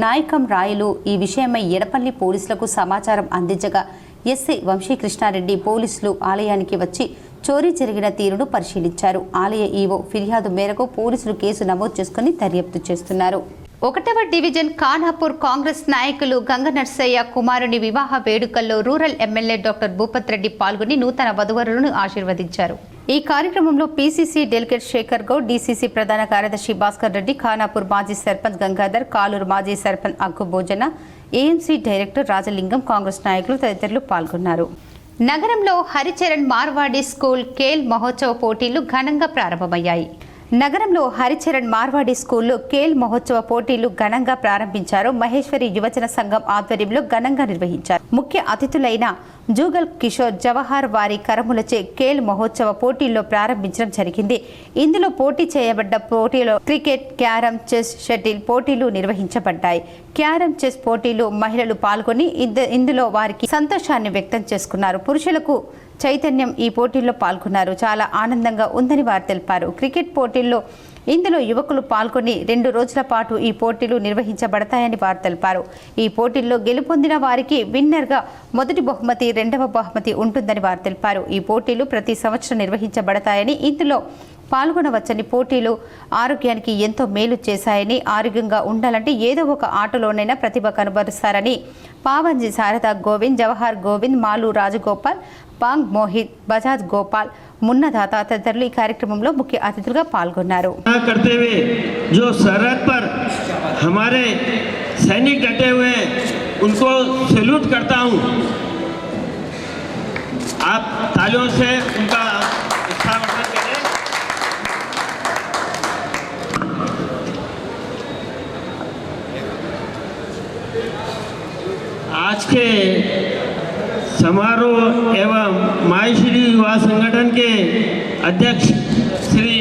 నాయకం రాయలు ఈ విషయమై ఎడపల్లి పోలీసులకు సమాచారం అందించగా ఎస్ఐ వంశీకృష్ణారెడ్డి పోలీసులు ఆలయానికి వచ్చి చోరీ జరిగిన తీరును పరిశీలించారు. ఆలయ ఈవో ఫిర్యాదు మేరకు పోలీసులు కేసు నమోదు చేసుకుని దర్యాప్తు చేస్తున్నారు. 1వ డివిజన్ ఖానాపూర్ కాంగ్రెస్ నాయకులు గంగ నర్సయ్య కుమారుని వివాహ వేడుకల్లో rural MLA doctor Bhupat Reddy పాల్గొని నూతన వధువరులను ఆశీర్వదించారు. ఈ కార్యక్రమంలో PCC delegate Shekar Goud, DCC ప్రధాన కార్యదర్శి భాస్కర్ రెడ్డి, ఖానాపూర్ మాజీ సర్పంచ్ గంగాధర్, కాలూరు మాజీ సర్పంచ్ అగ్గు భోజన, ఏఎంసీ డైరెక్టర్ రాజలింగం, కాంగ్రెస్ నాయకులు తదితరులు పాల్గొన్నారు. నగరంలో హరిచరణ్ మార్వాడి స్కూల్ కేల్ మహోత్సవ పోటీలు ఘనంగా ప్రారంభమయ్యాయి. నగరంలో హరిచరణ్ మార్వాడి స్కూల్లో కేల్ మహోత్సవ పోటీలు ఘనంగా ప్రారంభించారు. మహేశ్వరి యువజన సంఘం ఆధ్వర్యంలో ఘనంగా నిర్వహించారు. ముఖ్య అతిథులైన జూగల్ కిషోర్ జవహర్ వారి కరములచే కేల్ మహోత్సవ పోటీల్లో ప్రారంభించడం జరిగింది. ఇందులో పోటీ చేయబడ్డ పోటీలో క్రికెట్, క్యారమ్, చెస్, షటిల్ పోటీలు నిర్వహించబడ్డాయి. క్యారమ్, చెస్ పోటీలు మహిళలు పాల్గొని ఇందులో వారికి సంతోషాన్ని వ్యక్తం చేసుకున్నారు. పురుషులకు చైతన్యం ఈ పోటీల్లో పాల్గొన్నారు. చాలా ఆనందంగా ఉందని వారు తెలిపారు. క్రికెట్ పోటీల్లో ఇందులో యువకులు పాల్గొని 2 రోజుల పాటు ఈ పోటీలు నిర్వహించబడతాయని వారు తెలిపారు. ఈ పోటీల్లో గెలుపొందిన వారికి విన్నర్గా మొదటి బహుమతి, 2వ బహుమతి ఉంటుందని వారు తెలిపారు. ఈ పోటీలు ప్రతి సంవత్సరం నిర్వహించబడతాయని, ఇందులో పాల్గొనవచ్చని, పోటీలు ఆరోగ్యానికి ఎంతో మేలు చేశాయని, ఆరోగ్యంగా ఉండాలంటే ఏదో ఒక ఆటలోనైనా ప్రతిభ కనబరుస్తారని పావంజి శారద గోవింద్, జవహర్ గోవింద్, మాలు రాజగోపాల్, పాంగ్ మోహిత్, బజాజ్ గోపాల్, మున్నదాత తదితరులు ఈ కార్యక్రమంలో ముఖ్య అతిథులుగా పాల్గొన్నారు. करते हुए जो सरहद पर हमारे सैनिक डटे हुए हैं उनको सैल्यूट करता हूं. आप तालियों से उनका उत्साहवर्धन करें. आज के समारोह एवं माहेश्वरी युवा संगठन के अध्यक्ष श्री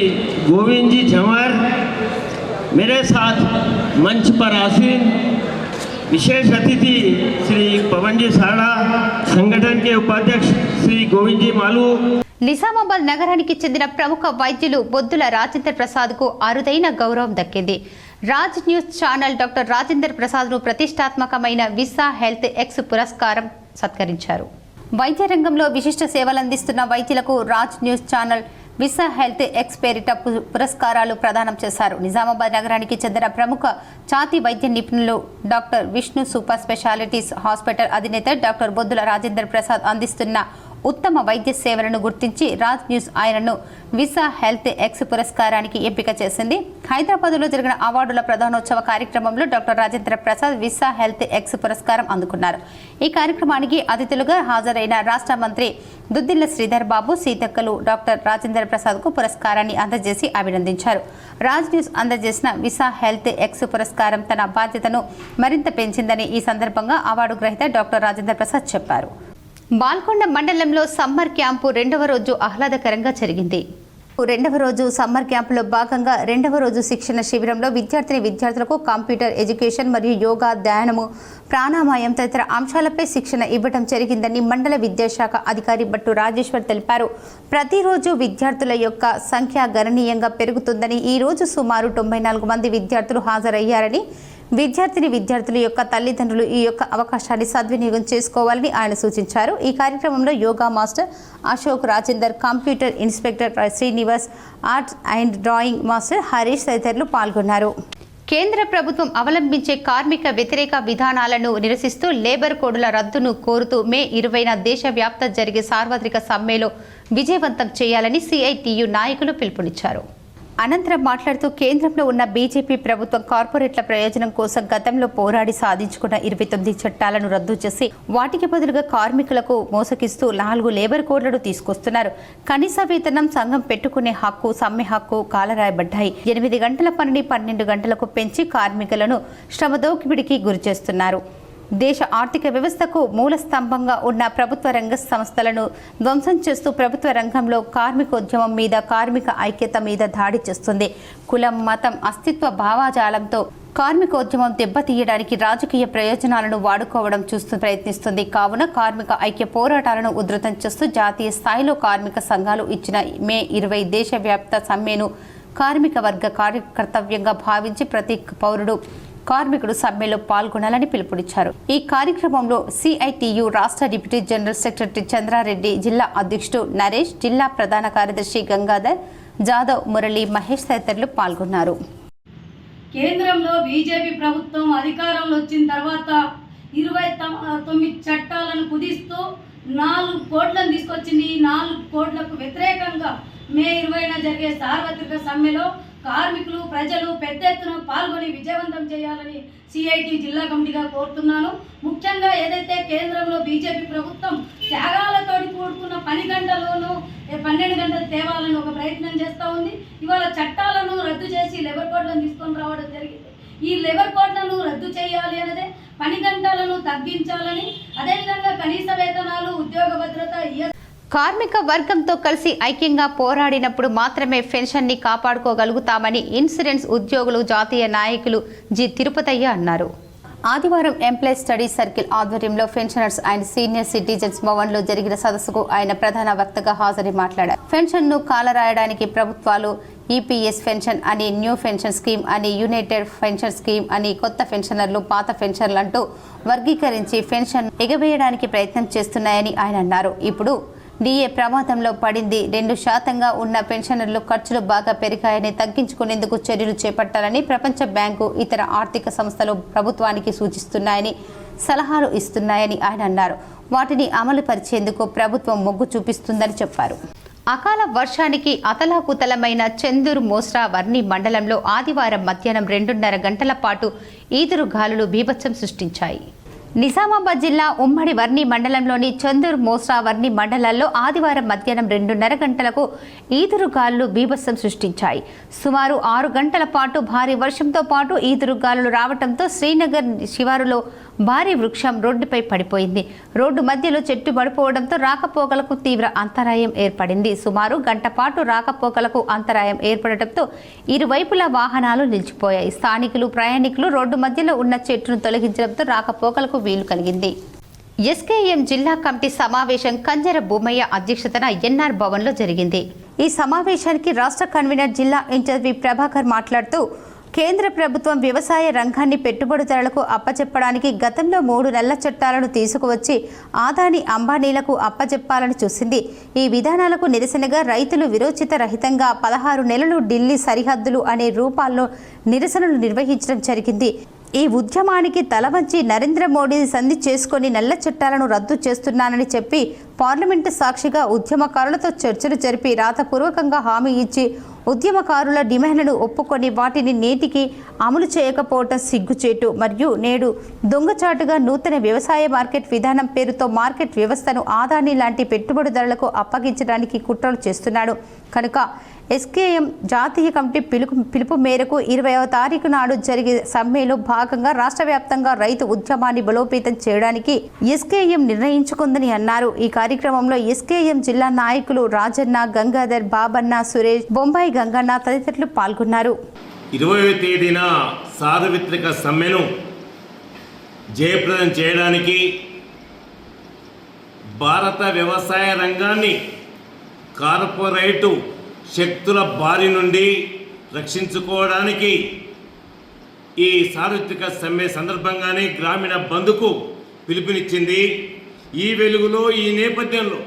गोविंद जी झंवर, मेरे साथ मंच पर आसीन विशेष अतिथि श्री पवन जी साड़ा, संगठन के उपाध्यक्ष श्री गोविंद जी मालू. నిజామాబాద్ నగరానికి చెందిన ప్రముఖ వైద్యులు బొద్దుల రాజేంద్ర ప్రసాద్ కు అరుదైన గౌరవం దక్కింది. Raj news channel doctor Rajendra Prasad ను ప్రతిష్టాత్మకమైన విసా హెల్త్ ఎక్స్ పురస్కారం సత్కరించారు. వైద్య రంగంలో విశిష్ట సేవలందిస్తున్న వైద్యులకు Raj news channel visa health X పేరిట పురస్కారాలు ప్రదానం చేశారు. నిజామాబాద్ నగరానికి చెందిన ప్రముఖ ఛాతీ వైద్య నిపుణులు doctor Vishnu super specialities hospital అధినేత డాక్టర్ బొద్దుల రాజేంద్ర ప్రసాద్ అందిస్తున్న ఉత్తమ వైద్య సేవలను గుర్తించి రాజ్ న్యూస్ ఆయనను విసా హెల్త్ ఎక్స్ పురస్కారానికి ఎంపిక చేసింది. హైదరాబాద్లో జరిగిన అవార్డుల ప్రధానోత్సవ కార్యక్రమంలో doctor Rajendra Prasad visa health X పురస్కారం అందుకున్నారు. ఈ కార్యక్రమానికి అతిథులుగా హాజరైన రాష్ట్ర మంత్రి దుద్దిల్ల శ్రీధర్ బాబు, సీతక్కలు డాక్టర్ రాజేంద్ర ప్రసాద్ కు పురస్కారాన్ని అందజేసి అభినందించారు. రాజ్ న్యూస్ అందజేసిన విసా హెల్త్ ఎక్స్ పురస్కారం తన బాధ్యతను మరింత పెంచిందని ఈ సందర్భంగా అవార్డు గ్రహీత డాక్టర్ రాజేంద్ర ప్రసాద్ చెప్పారు. బాల్కొండ మండలంలో సమ్మర్ క్యాంపు 2వ రోజు ఆహ్లాదకరంగా జరిగింది. 2వ రోజు సమ్మర్ క్యాంపులో భాగంగా 2వ రోజు శిక్షణ శిబిరంలో విద్యార్థులకు కంప్యూటర్ ఎడ్యుకేషన్ మరియు యోగా, ధ్యానము, ప్రాణాయామం తదితర అంశాలపై శిక్షణ ఇవ్వడం జరిగిందని మండల విద్యాశాఖ అధికారి భట్టు రాజేశ్వర్ తెలిపారు. ప్రతిరోజు విద్యార్థుల యొక్క సంఖ్య గణనీయంగా పెరుగుతుందని, ఈ రోజు సుమారు 94 మంది విద్యార్థులు హాజరయ్యారని, విద్యార్థుల యొక్క తల్లిదండ్రులు ఈ యొక్క అవకాశాన్ని సద్వినియోగం చేసుకోవాలని ఆయన సూచించారు. ఈ కార్యక్రమంలో yoga master Ashok Rajender, computer inspector Srinivas, art and drawing master Harish తదితరులు పాల్గొన్నారు. కేంద్ర ప్రభుత్వం అవలంబించే కార్మిక వ్యతిరేక విధానాలను నిరసిస్తూ లేబర్ కోడ్ల రద్దును కోరుతూ మే 20న దేశవ్యాప్త జరిగే సార్వత్రిక సమ్మెలో విజయవంతం చేయాలని సిఐటియు నాయకులు పిలుపునిచ్చారు. అనంతరం మాట్లాడుతూ కేంద్రంలో ఉన్న బీజేపీ ప్రభుత్వం కార్పొరేట్ల ప్రయోజనం కోసం గతంలో పోరాడి సాధించుకున్న 29 చట్టాలను రద్దు చేసి వాటికి బదులుగా కార్మికులకు మోసగిస్తూ 4 లేబర్ కోడ్లను తీసుకొస్తున్నారు. కనీస వేతనం, సంఘం పెట్టుకునే హక్కు, సమ్మె హక్కు కాలరాయబడ్డాయి. 8 గంటల పనిని 12 గంటలకు పెంచి కార్మికులను శ్రమదోపిడికి గురిచేస్తున్నారు. దేశ ఆర్థిక వ్యవస్థకు మూల స్తంభంగా ఉన్న ప్రభుత్వ రంగ సంస్థలను ధ్వంసం చేస్తూ ప్రభుత్వ రంగంలో కార్మికోద్యమం మీద, కార్మిక ఐక్యత మీద దాడి చేస్తుంది. కులం, మతం, అస్తిత్వ భావజాలంతో కార్మికోద్యమం దెబ్బతీయడానికి రాజకీయ ప్రయోజనాలను వాడుకోవడం ప్రయత్నిస్తుంది. కావున కార్మిక ఐక్య పోరాటాలను ఉధృతం చేస్తూ జాతీయ స్థాయిలో కార్మిక సంఘాలు ఇచ్చిన మే 20 దేశవ్యాప్త సమ్మెను కార్మిక వర్గ కర్తవ్యంగా భావించి ప్రతి పౌరుడు కార్మికుడు సమ్మెలో పాల్గొనాలని పిలుపునిచ్చారు. ఈ కార్యక్రమంలో సిఐటియు రాష్ట్ర డిప్యూటీ జనరల్ సెక్రటరీ చంద్రారెడ్డి, జిల్లా అధ్యక్షుడు నరేష్, జిల్లా ప్రధాన కార్యదర్శి గంగాధర్, జాదవ్, మురళి, మహేష్ తదితరులు పాల్గొన్నారు. కేంద్రంలో బీజేపీ ప్రభుత్వం అధికారంలో వచ్చిన తర్వాత 29 చట్టాలను కుదిస్తూ 4 కోడ్లను తీసుకొచ్చింది. ఈ 4 కోడ్లకు వ్యతిరేకంగా మే 20న జరిగే సార్వత్రిక సమ్మెలో కార్మికులు, ప్రజలు పెద్ద ఎత్తున పాల్గొని విజయవంతం చేయాలని సిఐటి జిల్లా కమిటీగా కోరుతున్నాను. ముఖ్యంగా ఏదైతే కేంద్రంలో బీజేపీ ప్రభుత్వం త్యాగాలతో కూడుకున్న పని గంటలోనూ 12 గంటలు తేవాలని ఒక ప్రయత్నం చేస్తూ ఉంది. ఇవాళ చట్టాలను రద్దు చేసి లేబర్ కోడ్లను తీసుకొని రావడం జరిగింది. ఈ లేబర్ కోడ్లను రద్దు చేయాలి అనేది, పని గంటలను తగ్గించాలని, అదేవిధంగా కనీస వేతనాలు, ఉద్యోగ భద్రత, కార్మిక వర్గంతో కలిసి ఐక్యంగా పోరాడినప్పుడు మాత్రమే పెన్షన్ని కాపాడుకోగలుగుతామని ఇన్సూరెన్స్ ఉద్యోగులు జాతీయ నాయకులు జి తిరుపతయ్య అన్నారు. ఆదివారం ఎంప్లాయీస్ స్టడీ సర్కిల్ ఆధ్వర్యంలో పెన్షనర్స్ అండ్ సీనియర్ సిటిజన్స్ భవన్లో జరిగిన సదస్సుకు ఆయన ప్రధాన వక్తగా హాజరై మాట్లాడారు. పెన్షన్ను కాలరాయడానికి ప్రభుత్వాలు ఈపీఎస్ పెన్షన్ అని, న్యూ పెన్షన్ స్కీమ్ అని, యునైటెడ్ పెన్షన్ స్కీమ్ అని, కొత్త పెన్షనర్లు, పాత పెన్షన్లు అంటూ వర్గీకరించి పెన్షన్ ఎగవేయడానికి ప్రయత్నం చేస్తున్నాయని ఆయన అన్నారు. ఇప్పుడు డిఏ ప్రమాదంలో పడింది. 2% ఉన్న పెన్షనర్లు ఖర్చులు బాగా పెరిగాయని, తగ్గించుకునేందుకు చర్యలు చేపట్టాలని ప్రపంచ బ్యాంకు, ఇతర ఆర్థిక సంస్థలు ప్రభుత్వానికి సూచిస్తున్నాయని, సలహాలు ఇస్తున్నాయని ఆయన అన్నారు. వాటిని అమలు పరిచేందుకు ప్రభుత్వం మొగ్గు చూపిస్తుందని చెప్పారు. అకాల వర్షానికి అతలాకుతలమైన చెందూరు మోస్రా వర్ణి మండలంలో ఆదివారం మధ్యాహ్నం 2:30 గంటల పాటు ఈదురు గాలులు బీభత్సం సృష్టించాయి. నిజామాబాద్ జిల్లా ఉమ్మడి వర్ణి మండలంలోని చందూర్, మోస్రా వర్ణి మండలాల్లో ఆదివారం మధ్యాహ్నం 2:30 గంటలకు ఈదురుగాలులు బీభత్సం సృష్టించాయి. సుమారు 6 గంటల పాటు భారీ వర్షంతో పాటు ఈదురుగాలులు రావడంతో శ్రీనగర్ శివారులో భారీ వృక్షం రోడ్డుపై పడిపోయింది. రోడ్డు మధ్యలో చెట్టు పడిపోవడంతో రాకపోకలకు తీవ్ర అంతరాయం ఏర్పడింది. సుమారు గంట పాటు రాకపోకలకు అంతరాయం ఏర్పడటంతో ఇరువైపులా వాహనాలు నిలిచిపోయాయి. స్థానికులు, ప్రయాణికులు రోడ్డు మధ్యలో ఉన్న చెట్టును తొలగించడంతో రాకపోకలకు వీలు కలిగింది. ఎస్కేఎం జిల్లా కమిటీ సమావేశం కంజర భూమయ్య అధ్యక్షతన ఎన్ఆర్ భవన్లో జరిగింది. ఈ సమావేశానికి రాష్ట్ర కన్వీనర్ జిల్లా ఇన్ఛార్జి ప్రభాకర్ మాట్లాడుతూ, కేంద్ర ప్రభుత్వం వ్యవసాయ రంగాన్ని పెట్టుబడిదారులకు అప్పచెప్పడానికి గతంలో 3 నల్ల చట్టాలను తీసుకువచ్చి ఆదాని, అంబానీలకు అప్పచెప్పాలని చూసింది. ఈ విధానాలకు నిరసనగా రైతులు విరోచిత రహితంగా 16 నెలలు ఢిల్లీ సరిహద్దులు అనే రూపాల్లో నిరసనలు నిర్వహించడం జరిగింది. ఈ ఉద్యమానికి తలవంచి నరేంద్ర మోడీ సంధి చేసుకుని నల్ల చట్టాలను రద్దు చేస్తున్నానని చెప్పి పార్లమెంటు సాక్షిగా ఉద్యమకారులతో చర్చలు జరిపి రాతపూర్వకంగా హామీ ఇచ్చి ఉద్యమకారుల డిమాండ్లను ఒప్పుకొని వాటిని నేటికి అమలు చేయకపోవటం సిగ్గుచేటు. మరియు నేడు దొంగచాటుగా నూతన వ్యవసాయ మార్కెట్ విధానం పేరుతో మార్కెట్ వ్యవస్థను ఆదాని లాంటి పెట్టుబడిదారులకు అప్పగించడానికి కుట్రలు చేస్తున్నాడు. కనుక ఎస్కేఎం జాతీయ కమిటీ పిలుపు మేరకు 20వ తారీఖు నాడు జరిగే సమ్మెలో భాగంగా రాష్ట్ర వ్యాప్తంగా రైతు ఉద్యమాన్ని బలోపేతం చేయడానికి ఎస్కేఎం నిర్ణయించుకుందని అన్నారు. ఈ కార్యక్రమంలో ఎస్కేఎం జిల్లా నాయకులు రాజన్న, గంగాధర్, బాబన్న, సురేష్, బొంబాయి గంగన్న తదితరులు పాల్గొన్నారు. 20వ తేదీన సార్వత్రిక సమ్మెను జయప్రదం చేయడానికి భారత వ్యవసాయ రంగాన్ని కార్పొరేటు శక్తుల బారి నుండి రక్షించుకోవడానికి ఈ సార్వత్రిక సమ్మె సందర్భంగానే గ్రామీణ బంద్కు పిలుపునిచ్చింది. ఈ వెలుగులో, ఈ నేపథ్యంలో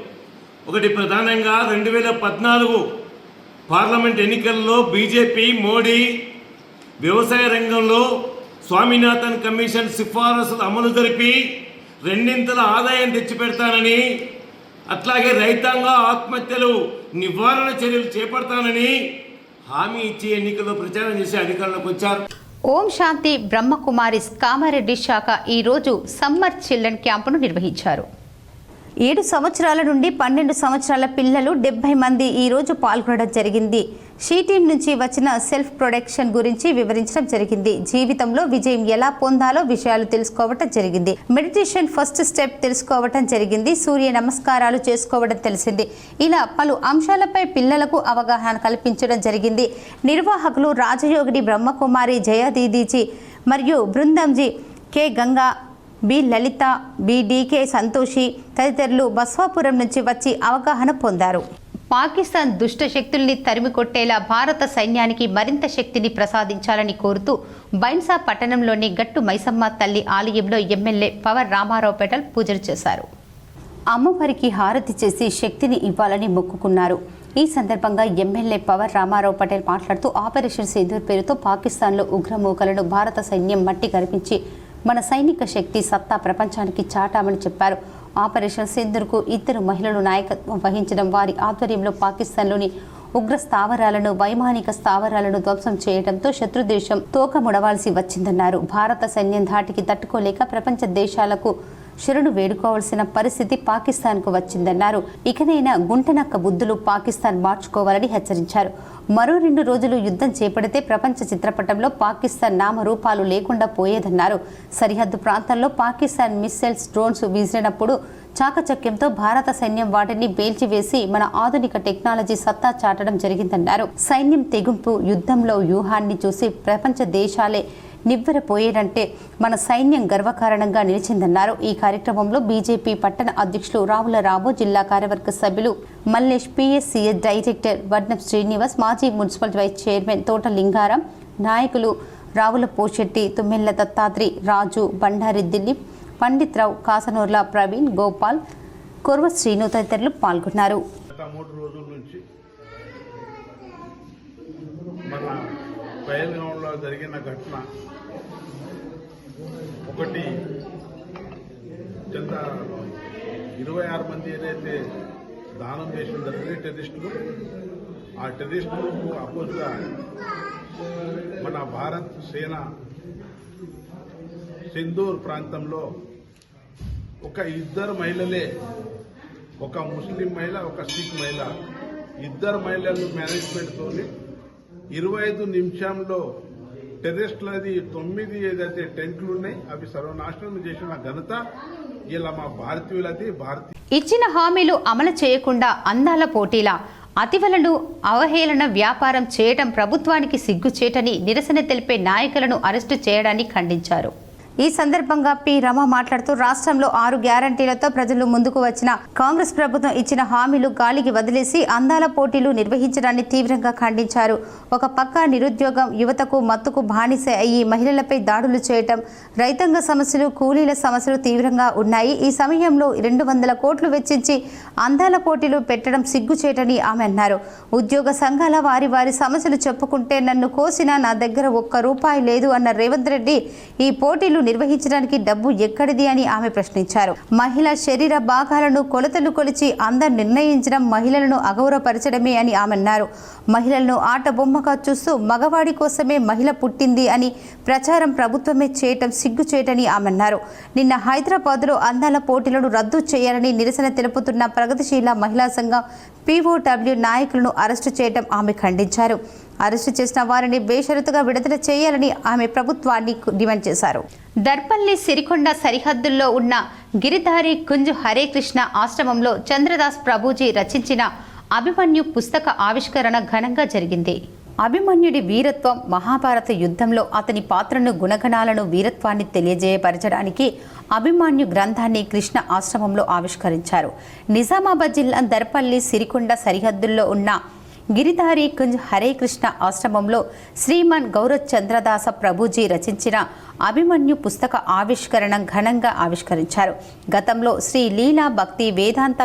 ఒకటి ప్రధానంగా 2014 పార్లమెంట్ ఎన్నికల్లో బీజేపీ, మోడీ వ్యవసాయ రంగంలో స్వామినాథన్ కమిషన్ సిఫారసులు అమలు జరిపి 2 ఆదాయం తెచ్చిపెడతానని, అట్లాగే రైతాంగ ఆత్మహత్యలు నివారణ చర్యలు చేపడతానని హామీ ఇచ్చి ఎన్నికల్లో ప్రచారం చేసి అధికారంలోకి వచ్చారు. ఓం శాంతి బ్రహ్మకుమారిస్ కామారెడ్డి శాఖ ఈరోజు సమ్మర్ చిల్డ్రన్ క్యాంపును నిర్వహించారు. 7 సంవత్సరాల నుండి 12 సంవత్సరాల పిల్లలు 70 మంది ఈరోజు పాల్గొనడం జరిగింది. షీ టీమ్ నుంచి వచ్చిన సెల్ఫ్ ప్రొడక్షన్ గురించి వివరించడం జరిగింది. జీవితంలో విజయం ఎలా పొందాలో విషయాలు తెలుసుకోవటం జరిగింది. మెడిటేషన్ ఫస్ట్ స్టెప్ తెలుసుకోవటం జరిగింది. సూర్య నమస్కారాలు చేసుకోవడం తెలిసింది. ఇలా పలు అంశాలపై పిల్లలకు అవగాహన కల్పించడం జరిగింది. నిర్వాహకులు రాజయోగిని బ్రహ్మకుమారి జయదీదీజీ మరియు బృందంజీ కె గంగా, బి లలిత, బి డికే సంతోషి తదితరులు బస్వాపురం నుంచి వచ్చి అవగాహన పొందారు. పాకిస్తాన్ దుష్ట శక్తుల్ని తరిమికొట్టేలా భారత సైన్యానికి మరింత శక్తిని ప్రసాదించాలని కోరుతూ బైన్సా పట్టణంలోని గట్టు మైసమ్మ తల్లి ఆలయంలో ఎమ్మెల్యే పవర్ రామారావు పెటల్ పూజలు చేశారు. అమ్మవారికి హారతి చేసి శక్తిని ఇవ్వాలని మొక్కుకున్నారు. ఈ సందర్భంగా ఎమ్మెల్యే పవర్ రామారావు పటేల్ మాట్లాడుతూ ఆపరేషన్ సింధూర్ పేరుతో పాకిస్తాన్లో ఉగ్రమూకలను భారత సైన్యం మట్టి కరిపించి మన సైనిక శక్తి సత్తా ప్రపంచానికి చాటామని చెప్పారు. ఆపరేషన్ సింధూర్కు 2 మహిళలు నాయకత్వం వహించడం, వారి ఆధ్వర్యంలో పాకిస్తాన్లోని ఉగ్ర స్థావరాలను, వైమానిక స్థావరాలను ధ్వంసం చేయడంతో శత్రుదేశం తోక ముడవాల్సి వచ్చిందన్నారు. భారత సైన్యం ధాటికి తట్టుకోలేక ప్రపంచ దేశాలకు శరణు వేడుకోవాల్సిన పరిస్థితి పాకిస్తాన్కు వచ్చిందన్నారు. ఇకనైనా గుంటనక్క బుద్ధులు పాకిస్తాన్ మార్చుకోవాలని హెచ్చరించారు. మరో 2 రోజులు యుద్ధం చేపడితే ప్రపంచ చిత్రపటంలో పాకిస్తాన్ నామరూపాలు లేకుండా పోయేదన్నారు. సరిహద్దు ప్రాంతాల్లో పాకిస్తాన్ మిస్సైల్స్, డ్రోన్స్ విసిరినప్పుడు చాకచక్యంతో భారత సైన్యం వాటిని పేల్చివేసి మన ఆధునిక టెక్నాలజీ సత్తా చాటడం జరిగిందన్నారు. సైన్యం తెగింపు యుద్ధంలో వ్యూహాన్ని చూసి ప్రపంచ దేశాలే నివ్వెరపోయేదంటే మన సైన్యం గర్వకారణంగా నిలిచిందన్నారు. ఈ కార్యక్రమంలో బీజేపీ పట్టణ అధ్యక్షులు రావుల రావు, జిల్లా కార్యవర్గ సభ్యులు మల్లేష్, పిఎస్సిఎస్ డైరెక్టర్ వడ్నం శ్రీనివాస్, మాజీ మున్సిపల్ వైస్ చైర్మన్ తోట లింగారం, నాయకులు రావుల పోషెట్టి, తుమ్మెల్ల దత్తాత్రి, రాజు, బండారి దిలీప్, పండిత్ రావు, కాసనూర్ల ప్రవీణ్, గోపాల్, కొర్వ శ్రీను తదితరులు పాల్గొన్నారు. 3 రోజుల నుంచి మన పహల్గాంలో జరిగిన ఘటన ఒకటి కింద 26 మంది ఏదైతే దానం చేసిన జరిగింది టెర్రరిస్టులు, ఆ టెర్రరిస్టులకు అపోజ్గా మన భారత్ సేన సింధూర్ ప్రాంతంలో ఒక 2 మహిళలే, ఒక ముస్లిం మహిళ, ఒక సిక్ మహిళ, 2 మహిళలు మేనేజ్మెంట్తో 25 నిమిషంలో టెర్రరిస్టులది 9 ఏదైతే టెంట్లు ఉన్నాయి అవి సర్వనాశనం చేసిన ఘనత ఇలా మా భారతీయులది. ఇచ్చిన హామీలు అమలు చేయకుండా అందాల పోటీలా అతివలను అవహేళన వ్యాపారం చేయడం ప్రభుత్వానికి సిగ్గుచేటని నిరసన తెలిపే నాయకులను అరెస్టు చేయడాన్ని ఖండించారు. ఈ సందర్భంగా పి రమ మాట్లాడుతూ రాష్ట్రంలో 6 గ్యారంటీలతో ప్రజలు ముందుకు వచ్చిన కాంగ్రెస్ ప్రభుత్వం ఇచ్చిన హామీలు గాలికి వదిలేసి అందాల పోటీలు నిర్వహించడాన్ని తీవ్రంగా ఖండించారు. ఒక పక్క నిరుద్యోగం, యువతకు మత్తుకు బానిస అయ్యి మహిళలపై దాడులు చేయటం, రైతాంగ సమస్యలు, కూలీల సమస్యలు తీవ్రంగా ఉన్నాయి. ఈ సమయంలో 200 కోట్లు వెచ్చించి అందాల పోటీలు పెట్టడం సిగ్గుచేటని ఆమె అన్నారు. ఉద్యోగ సంఘాల వారి సమస్యలు చెప్పుకుంటే నన్ను కోసినా నా దగ్గర ₹1 లేదు అన్న రేవంత్ రెడ్డి ఈ పోటీలు నిర్వహించడానికి డబ్బు ఎక్కడిది అని ఆమె ప్రశ్నించారు. మహిళ శరీర భాగాలను కొలతలు కొలిచి అందం నిర్ణయించడం మహిళలను అగౌరవపరచడమే అని ఆమె అన్నారు. మహిళలను ఆట బొమ్మగా చూస్తూ మగవాడి కోసమే మహిళ పుట్టింది అని ప్రచారం ప్రభుత్వమే చేయటం సిగ్గుచేటని ఆమె అన్నారు. నిన్న హైదరాబాద్లో అందాల పోటీలను రద్దు చేయాలని నిరసన తెలుపుతున్న ప్రగతిశీల మహిళా సంఘం POW నాయకులను అరెస్టు చేయడం ఆమె ఖండించారు. అరెస్టు చేసిన వారిని బేషరతుగా విడుదల చేయాలని ఆమె ప్రభుత్వాన్ని డిమాండ్ చేశారు. దర్పల్లి సిరికొండ సరిహద్దుల్లో ఉన్న గిరిధారి కుంజ్ హరే కృష్ణ ఆశ్రమంలో చంద్రదాస్ ప్రభుజీ రచించిన అభిమన్యు పుస్తక ఆవిష్కరణ ఘనంగా జరిగింది. అభిమన్యుడి వీరత్వం, మహాభారత యుద్ధంలో అతని పాత్రను, గుణగణాలను, వీరత్వాన్ని తెలియజేయపరచడానికి అభిమన్యు గ్రంథాన్ని కృష్ణ ఆశ్రమంలో ఆవిష్కరించారు. నిజామాబాద్ జిల్లా దర్పల్లి సిరికొండ సరిహద్దుల్లో ఉన్న గిరిధారి కుంజ్ హరే కృష్ణ ఆశ్రమంలో శ్రీమన్ గౌరవ్ చంద్రదాస ప్రభుజీ రచించిన అభిమన్యు పుస్తక ఆవిష్కరణ ఘనంగా ఆవిష్కరించారు. గతంలో శ్రీ లీలా భక్తి వేదాంత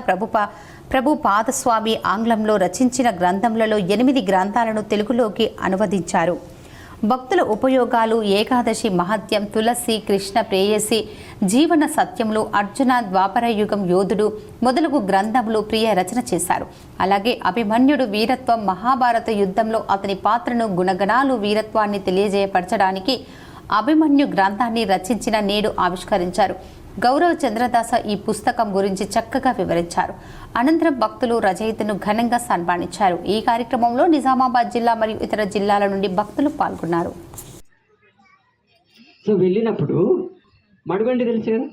ప్రభు పాదస్వామి ఆంగ్లంలో రచించిన గ్రంథములలో 8 గ్రంథాలను తెలుగులోకి అనువదించారు. భక్తుల ఉపయోగాలు, ఏకాదశి మహత్యం, తులసి, కృష్ణ ప్రేయసి, జీవన సత్యములు, అర్జున ద్వాపర యుగం యోధుడు మొదలగు గ్రంథములు ప్రియ రచన చేశారు. అలాగే అభిమన్యుడు వీరత్వం, మహాభారత యుద్ధంలో అతని పాత్రను, గుణగణాలు, వీరత్వాన్ని తెలియజేయపరచడానికి అభిమన్యు గ్రంథాన్ని రచించిన నేడు ఆవిష్కరించారు. గౌరవ్ చంద్రదాస ఈ పుస్తకం గురించి చక్కగా వివరించారు. అనంతరం భక్తులు రచయితను ఘనంగా సన్మానించారు. ఈ కార్యక్రమంలో నిజామాబాద్ జిల్లా మరియు ఇతర జిల్లాల నుండి భక్తులు పాల్గొన్నారు. సో వెళ్ళినప్పుడు మడుగండి తెలుసు కదా,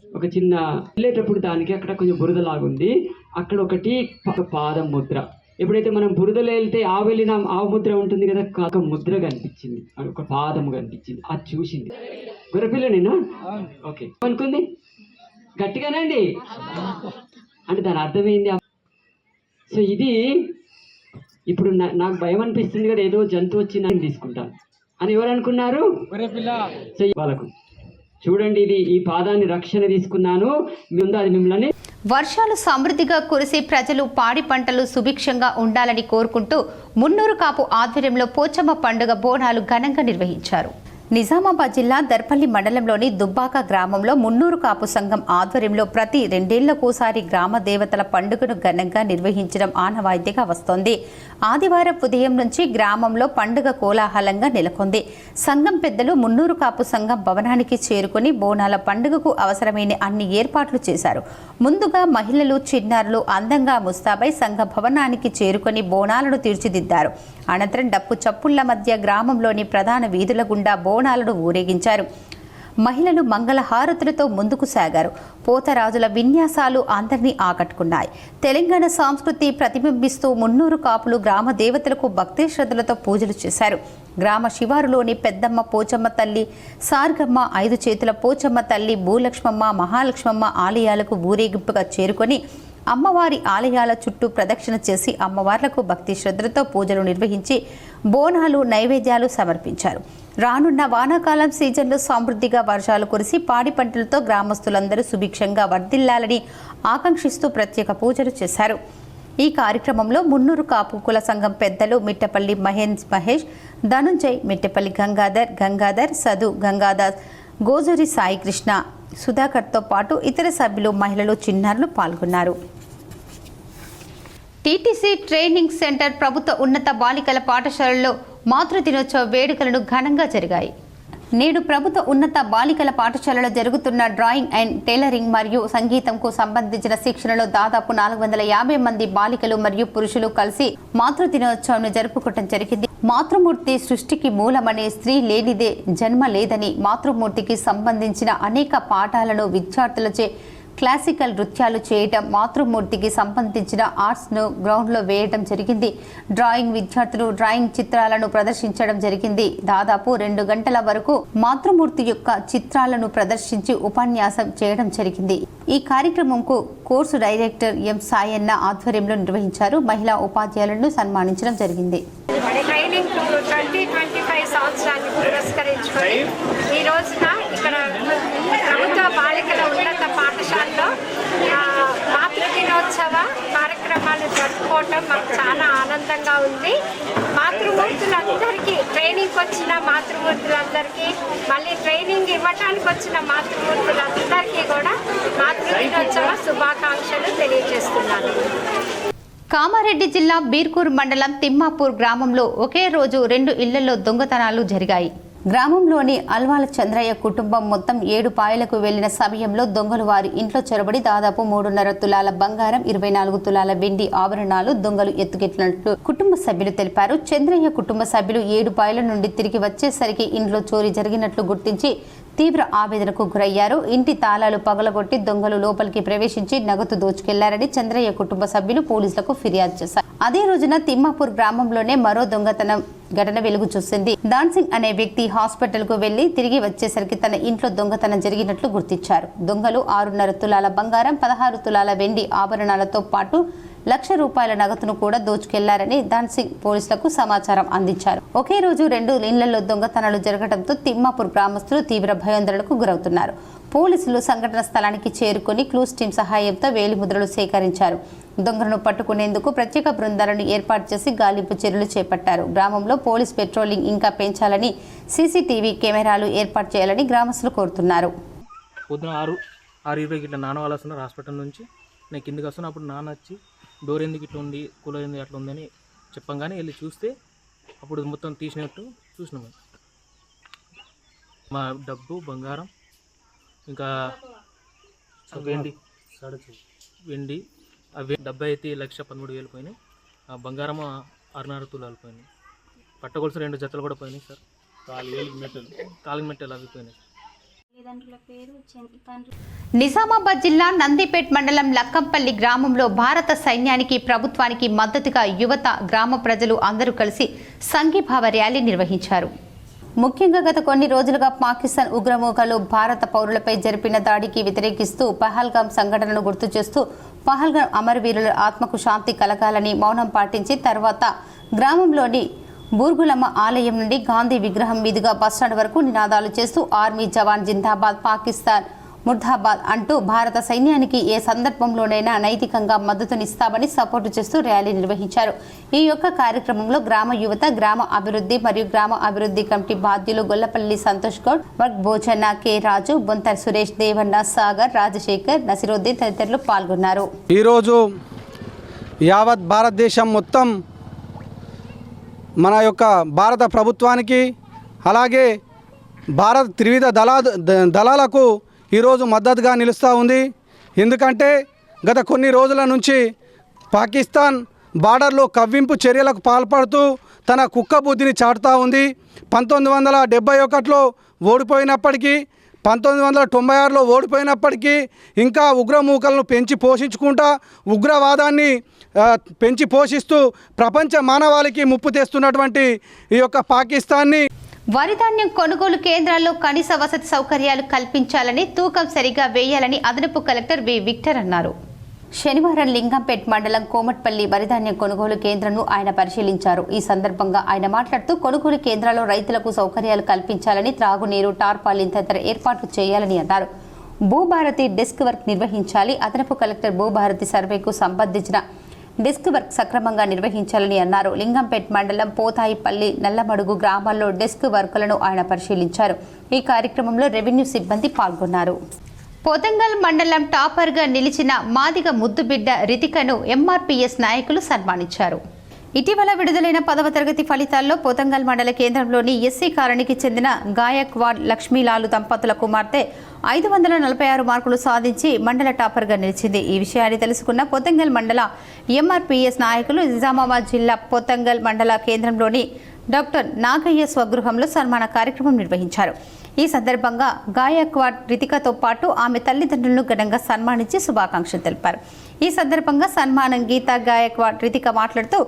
ఒక చిన్న వెళ్ళేటప్పుడు దానికి అక్కడ కొంచెం బురదలాగుంది, అక్కడ ఒకటి పాదం ముద్ర. ఎప్పుడైతే మనం బురదలో వెళ్తే వెళ్ళిన ఆవు ముద్ర ఉంటుంది కదా, ఒక ముద్ర కనిపించింది, ఒక పాదము కనిపించింది. అది చూసింది గొర్రెపిల్లనేనా? ఓకే అనుకుంది గట్టిగానండి అంటే దాని అర్థమైంది. సో ఇది ఇప్పుడు నాకు భయం అనిపిస్తుంది కదా, ఏదో జంతువు వచ్చి నేను తీసుకుంటాను అని ఎవరు అనుకున్నారు? సో వాళ్ళకు చూడండి, ఇది ఈ పాదాన్ని రక్షణ తీసుకున్నాను, ముందు అది మిమ్మల్ని. వర్షాలు సమృద్ధిగా కురిసి ప్రజలు పాడి పంటలు సుభిక్షంగా ఉండాలని కోరుకుంటూ మున్నూరు కాపు ఆధ్వర్యంలో పోచమ్మ పండుగ బోనాలు ఘనంగా నిర్వహించారు. నిజామాబాద్ జిల్లా దర్పల్లి మండలంలోని దుబ్బాక గ్రామంలో మున్నూరు కాపు సంఘం ఆధ్వర్యంలో ప్రతి 2 ఏళ్లకోసారి గ్రామ దేవతల పండుగను ఘనంగా నిర్వహించడం ఆనవాయితీగా వస్తోంది. ఆదివారం ఉదయం నుంచి గ్రామంలో పండుగ కోలాహలంగా నెలకొంది. సంఘం పెద్దలు మున్నూరు కాపు సంఘం భవనానికి చేరుకుని బోనాల పండుగకు అవసరమైన అన్ని ఏర్పాట్లు చేశారు. ముందుగా మహిళలు, చిన్నారులు అందంగా ముస్తాబై సంఘ భవనానికి చేరుకుని బోనాలను తీర్చిదిద్దారు. అనంతరం డప్పు చప్పుళ్ల మధ్య గ్రామంలోని ప్రధాన వీధుల గుండా బోనాలను ఊరేగించారు. మహిళలు మంగళ హారతులతో ముందుకు సాగారు. పోతరాజుల విన్యాసాలు అందరినీ ఆకట్టుకున్నాయి. తెలంగాణ సంస్కృతి ప్రతిబింబిస్తూ మున్నూరు కాపులు గ్రామ దేవతలకు భక్తి శ్రద్ధలతో పూజలు చేశారు. గ్రామ శివారులోని పెద్దమ్మ పోచమ్మ తల్లి, సార్గమ్మ, 5 చేతుల పోచమ్మ తల్లి, భూలక్ష్మమ్మ, మహాలక్ష్మమ్మ ఆలయాలకు ఊరేగింపుగా చేరుకొని అమ్మవారి ఆలయాల చుట్టూ ప్రదక్షిణ చేసి అమ్మవార్లకు భక్తి శ్రద్ధలతో పూజలు నిర్వహించి బోనాలు, నైవేద్యాలు సమర్పించారు. రానున్న వానాకాలం సీజన్లో సమృద్ధిగా వర్షాలు కురిసి పాడి పంటలతో గ్రామస్తులందరూ సుభిక్షంగా వర్ధిల్లాలని ఆకాంక్షిస్తూ ప్రత్యేక పూజలు చేశారు. ఈ కార్యక్రమంలో మున్నూరు కాపు కుల సంఘం పెద్దలు మిట్టపల్లి మహేష్, ధనుంజయ్, మిట్టపల్లి గంగాధర్, సదు, గంగాదాస్, గోజూరి సాయి కృష్ణ, సుధాకర్తో పాటు ఇతర సభ్యులు, మహిళలు, చిన్నారులు పాల్గొన్నారు. టీటీసీ ట్రైనింగ్ సెంటర్ ప్రభుత్వ ఉన్నత బాలికల పాఠశాలలో మాతృదినోత్సవ వేడుకలను ఘనంగా జరిగాయి. నేడు ప్రభుత్వ ఉన్నత బాలికల పాఠశాలలో జరుగుతున్న డ్రాయింగ్ అండ్ టైలరింగ్ మరియు సంగీతంకు సంబంధించిన శిక్షణలో దాదాపు 450 మంది బాలికలు మరియు పురుషులు కలిసి మాతృదినోత్సవం జరుపుకోవడం జరిగింది. మాతృమూర్తి సృష్టికి మూలమనే స్త్రీ లేనిదే జన్మ లేదని, మాతృమూర్తికి సంబంధించిన అనేక పాఠాలను విద్యార్థులచే క్లాసికల్ నృత్యాలు చేయటం, మాతృమూర్తికి సంబంధించిన ఆర్ట్స్ను గ్రౌండ్లో వేయడం జరిగింది. డ్రాయింగ్ విద్యార్థులు డ్రాయింగ్ చిత్రాలను ప్రదర్శించడం జరిగింది. దాదాపు 2 గంటల వరకు మాతృమూర్తి యొక్క చిత్రాలను ప్రదర్శించి ఉపన్యాసం చేయడం జరిగింది. ఈ కార్యక్రమంకు కోర్సు డైరెక్టర్ ఎం సాయన్న ఆధ్వర్యంలో నిర్వహించారు. మహిళా ఉపాధ్యాయులను సన్మానించడం జరిగింది. ట్రైనింగ్ 2025 సంవత్సరాన్ని పురస్కరించుకొని ఈ రోజున ఇక్కడ ప్రభుత్వ బాలికల ఉన్నత పాఠశాలలో మాతృదినోత్సవ కార్యక్రమాన్ని జరుపుకోవటం మాకు చాలా ఆనందంగా ఉంది. మాతృమూర్తులందరికీ, ట్రైనింగ్కి వచ్చిన మాతృమూర్తులందరికీ, మళ్ళీ ట్రైనింగ్ ఇవ్వటానికి వచ్చిన మాతృమూర్తులందరికీ కూడా మాతృదినోత్సవ శుభాకాంక్షలు తెలియజేస్తున్నాను. కామారెడ్డి జిల్లా బీర్కూర్ మండలం తిమ్మాపూర్ గ్రామంలో ఒకే రోజు 2 ఇళ్లలో దొంగతనాలు జరిగాయి. గ్రామంలోని అల్వాల చంద్రయ్య కుటుంబం మొత్తం 7 పాయలకు వెళ్లిన సమయంలో దొంగలు వారి ఇంట్లో చొరబడి దాదాపు 3.5 తులాల బంగారం, 24 తులాల వెండి ఆభరణాలు దొంగలు ఎత్తుకెట్టినట్లు కుటుంబ సభ్యులు తెలిపారు. చంద్రయ్య కుటుంబ సభ్యులు 7 పాయల నుండి తిరిగి వచ్చేసరికి ఇంట్లో చోరీ జరిగినట్లు గుర్తించి తీవ్ర ఆవేదనకు గురయ్యారు. ఇంటి తాళాలు పగలగొట్టి దొంగలు లోపలికి ప్రవేశించి నగదు దోచుకెళ్లారని చంద్రయ్య కుటుంబ సభ్యులు పోలీసులకు ఫిర్యాదు చేశారు. అదే రోజున తిమ్మాపూర్ గ్రామంలోనే మరో దొంగతనం ఘటన వెలుగు చూసింది. దాన్సింగ్ అనే వ్యక్తి హాస్పిటల్ కు వెళ్లి తిరిగి వచ్చేసరికి తన ఇంట్లో దొంగతనం జరిగినట్లు గుర్తించారు. దొంగలు 6.5 తులాల బంగారం, 16 తులాల వెండి ఆభరణాలతో పాటు ₹1,00,000 నగదును కూడా దోచుకెళ్లారని దాన్సింగ్ పోలీసులకు సమాచారం అందించారు. ఒకే రోజు 2 ఇళ్లలో దొంగతనాలు జరగడంతో తిమ్మాపూర్ గ్రామస్తులు తీవ్ర భయాందోళనకు గురవుతున్నారు. పోలీసులు సంఘటన స్థలానికి చేరుకుని క్లూస్ టీం సహాయంతో వేలిముద్రలు సేకరించారు. దొంగలను పట్టుకునేందుకు ప్రత్యేక బృందాలను ఏర్పాటు చేసి గాలింపు చర్యలు చేపట్టారు. గ్రామంలో పోలీస్ పెట్రోలింగ్ ఇంకా పెంచాలని, సీసీటీవీ కెమెరాలు ఏర్పాటు చేయాలని గ్రామస్తులు కోరుతున్నారు. పొద్దున 6:20 ఇట్లా నాన్న వాళ్ళు వస్తున్నారు హాస్పిటల్ నుంచి. నేను కిందకి వస్తున్నా, అప్పుడు నాన్న వచ్చి డోర్ ఎందుకు ఇట్లా ఉంది, కూలర్ ఎందుకు అట్లా ఉందని చెప్పంగానే వెళ్ళి చూస్తే అప్పుడు మొత్తం తీసినట్టు చూసినాము. మా డబ్బు, బంగారం, ఇంకా వెండి అవి 70,13,000 పోయినాయి. బంగారం 6.5 తులాలు పోయినాయి. పట్టగొలుసు 2 జతలు కూడా పోయినాయి సార్. కాలింగ్ మెట్టలు అవి పోయినాయి. నిజామాబాద్ జిల్లా నందిపేట్ మండలం లక్కంపల్లి గ్రామంలో భారత సైన్యానికి, ప్రభుత్వానికి మద్దతుగా యువత, గ్రామ ప్రజలు అందరూ కలిసి సంఘీభావ ర్యాలీ నిర్వహించారు. ముఖ్యంగా గత కొన్ని రోజులుగా పాకిస్తాన్ ఉగ్రమూకలు భారత పౌరులపై జరిపిన దాడికి వ్యతిరేకిస్తూ పహల్గాం సంఘటనను గుర్తు చేస్తూ పహల్గాం అమరవీరుల ఆత్మకు శాంతి కలగాలని మౌనం పాటించి తర్వాత గ్రామంలోని బూర్గులమ్మ ఆలయం నుండి గాంధీ విగ్రహం మీదుగా బస్టాండ్ వరకు నినాదాలు చేస్తూ ఆర్మీ జవాన్ జిందాబాద్, పాకిస్తాన్ ముర్దాబాద్ అంటూ భారత సైన్యానికి ఏ సందర్భంలోనైనా నైతికంగా మద్దతునిస్తామని సపోర్టు చేస్తూ ర్యాలీ నిర్వహించారు. ఈ యొక్క కార్యక్రమంలో గ్రామ యువత, గ్రామ అభివృద్ధి మరియు గ్రామ అభివృద్ధి కమిటీ బాధ్యులు గొల్లపల్లి సంతోష్ గౌడ్, వర్క్ భోజన్న, కె రాజు, బొంతర్ సురేష్, దేవన్న, సాగర్, రాజశేఖర్, నసిరుద్దీన్ తదితరులు పాల్గొన్నారు. ఈరోజు యావత్ భారతదేశం మొత్తం మన యొక్క భారత ప్రభుత్వానికి, అలాగే భారత త్రివిధ దళాలకు ఈరోజు మద్దతుగా నిలుస్తూ ఉంది. ఎందుకంటే గత కొన్ని రోజుల నుంచి పాకిస్తాన్ బార్డర్లో కవ్వింపు చర్యలకు పాల్పడుతూ తన కుక్క బుద్ధిని చాటుతూ ఉంది. 1971లో ఓడిపోయినప్పటికీ, 1996లో ఓడిపోయినప్పటికీ ఇంకా ఉగ్రమూకలను పెంచి పోషించుకుంటా ఉగ్రవాదాన్ని పెంచి పోషిస్తూ ప్రపంచ మానవాళికి ముప్పు తెస్తున్నటువంటి ఈ యొక్క పాకిస్తాన్ని వరిధాన్యం కొనుగోలు కేంద్రాల్లో కనీస వసతి సౌకర్యాలు కల్పించాలని, తూకం సరిగా వేయాలని అదనపు కలెక్టర్ వి విక్టర్ అన్నారు. శనివారం లింగంపేట్ మండలం కోమట్పల్లి వరిధాన్యం కొనుగోలు కేంద్రంను ఆయన పరిశీలించారు. ఈ సందర్భంగా ఆయన మాట్లాడుతూ కొనుగోలు కేంద్రాల్లో రైతులకు సౌకర్యాలు కల్పించాలని, త్రాగునీరు, టార్పాలిన్ తదితర ఏర్పాట్లు చేయాలని అన్నారు. భూభారతి డెస్క్ వర్క్ నిర్వహించాలి. అదనపు కలెక్టర్ భూభారతి సర్వేకు సంబంధించిన డెస్క్ వర్క్ సక్రమంగా నిర్వహించాలని అన్నారు. లింగంపేట్ మండలం పోతాయిపల్లి, నల్లమడుగు గ్రామాల్లో డెస్క్ వర్కులను ఆయన పరిశీలించారు. ఈ కార్యక్రమంలో రెవెన్యూ సిబ్బంది పాల్గొన్నారు. పోతంగల్ మండలం టాపర్గా నిలిచిన మాదిగ ముద్దుబిడ్డ రితికను ఎంఆర్పీఎస్ నాయకులు సన్మానించారు. ఇటీవల విడుదలైన 10వ తరగతి ఫలితాల్లో పోతంగల్ మండల కేంద్రంలోని ఎస్సీ కాలనీకి చెందిన గాయక్వాడ్ లక్ష్మీలాలు దంపతుల కుమార్తె 546 మార్కులు సాధించి మండల టాపర్గా నిలిచింది. ఈ విషయాన్ని తెలుసుకున్న పోతంగల్ మండల ఎంఆర్పీఎస్ నాయకులు నిజామాబాద్ జిల్లా పోతంగల్ మండల కేంద్రంలోని డాక్టర్ నాగయ్య స్వగృహంలో సన్మాన కార్యక్రమం నిర్వహించారు. ఈ సందర్భంగా గాయక్వాడ్ రితికతో పాటు ఆమె తల్లిదండ్రులను ఘనంగా సన్మానించి శుభాకాంక్షలు తెలిపారు. ఈ సందర్భంగా సన్మానం గీతా గాయక్వాడ్ రితిక మాట్లాడుతూ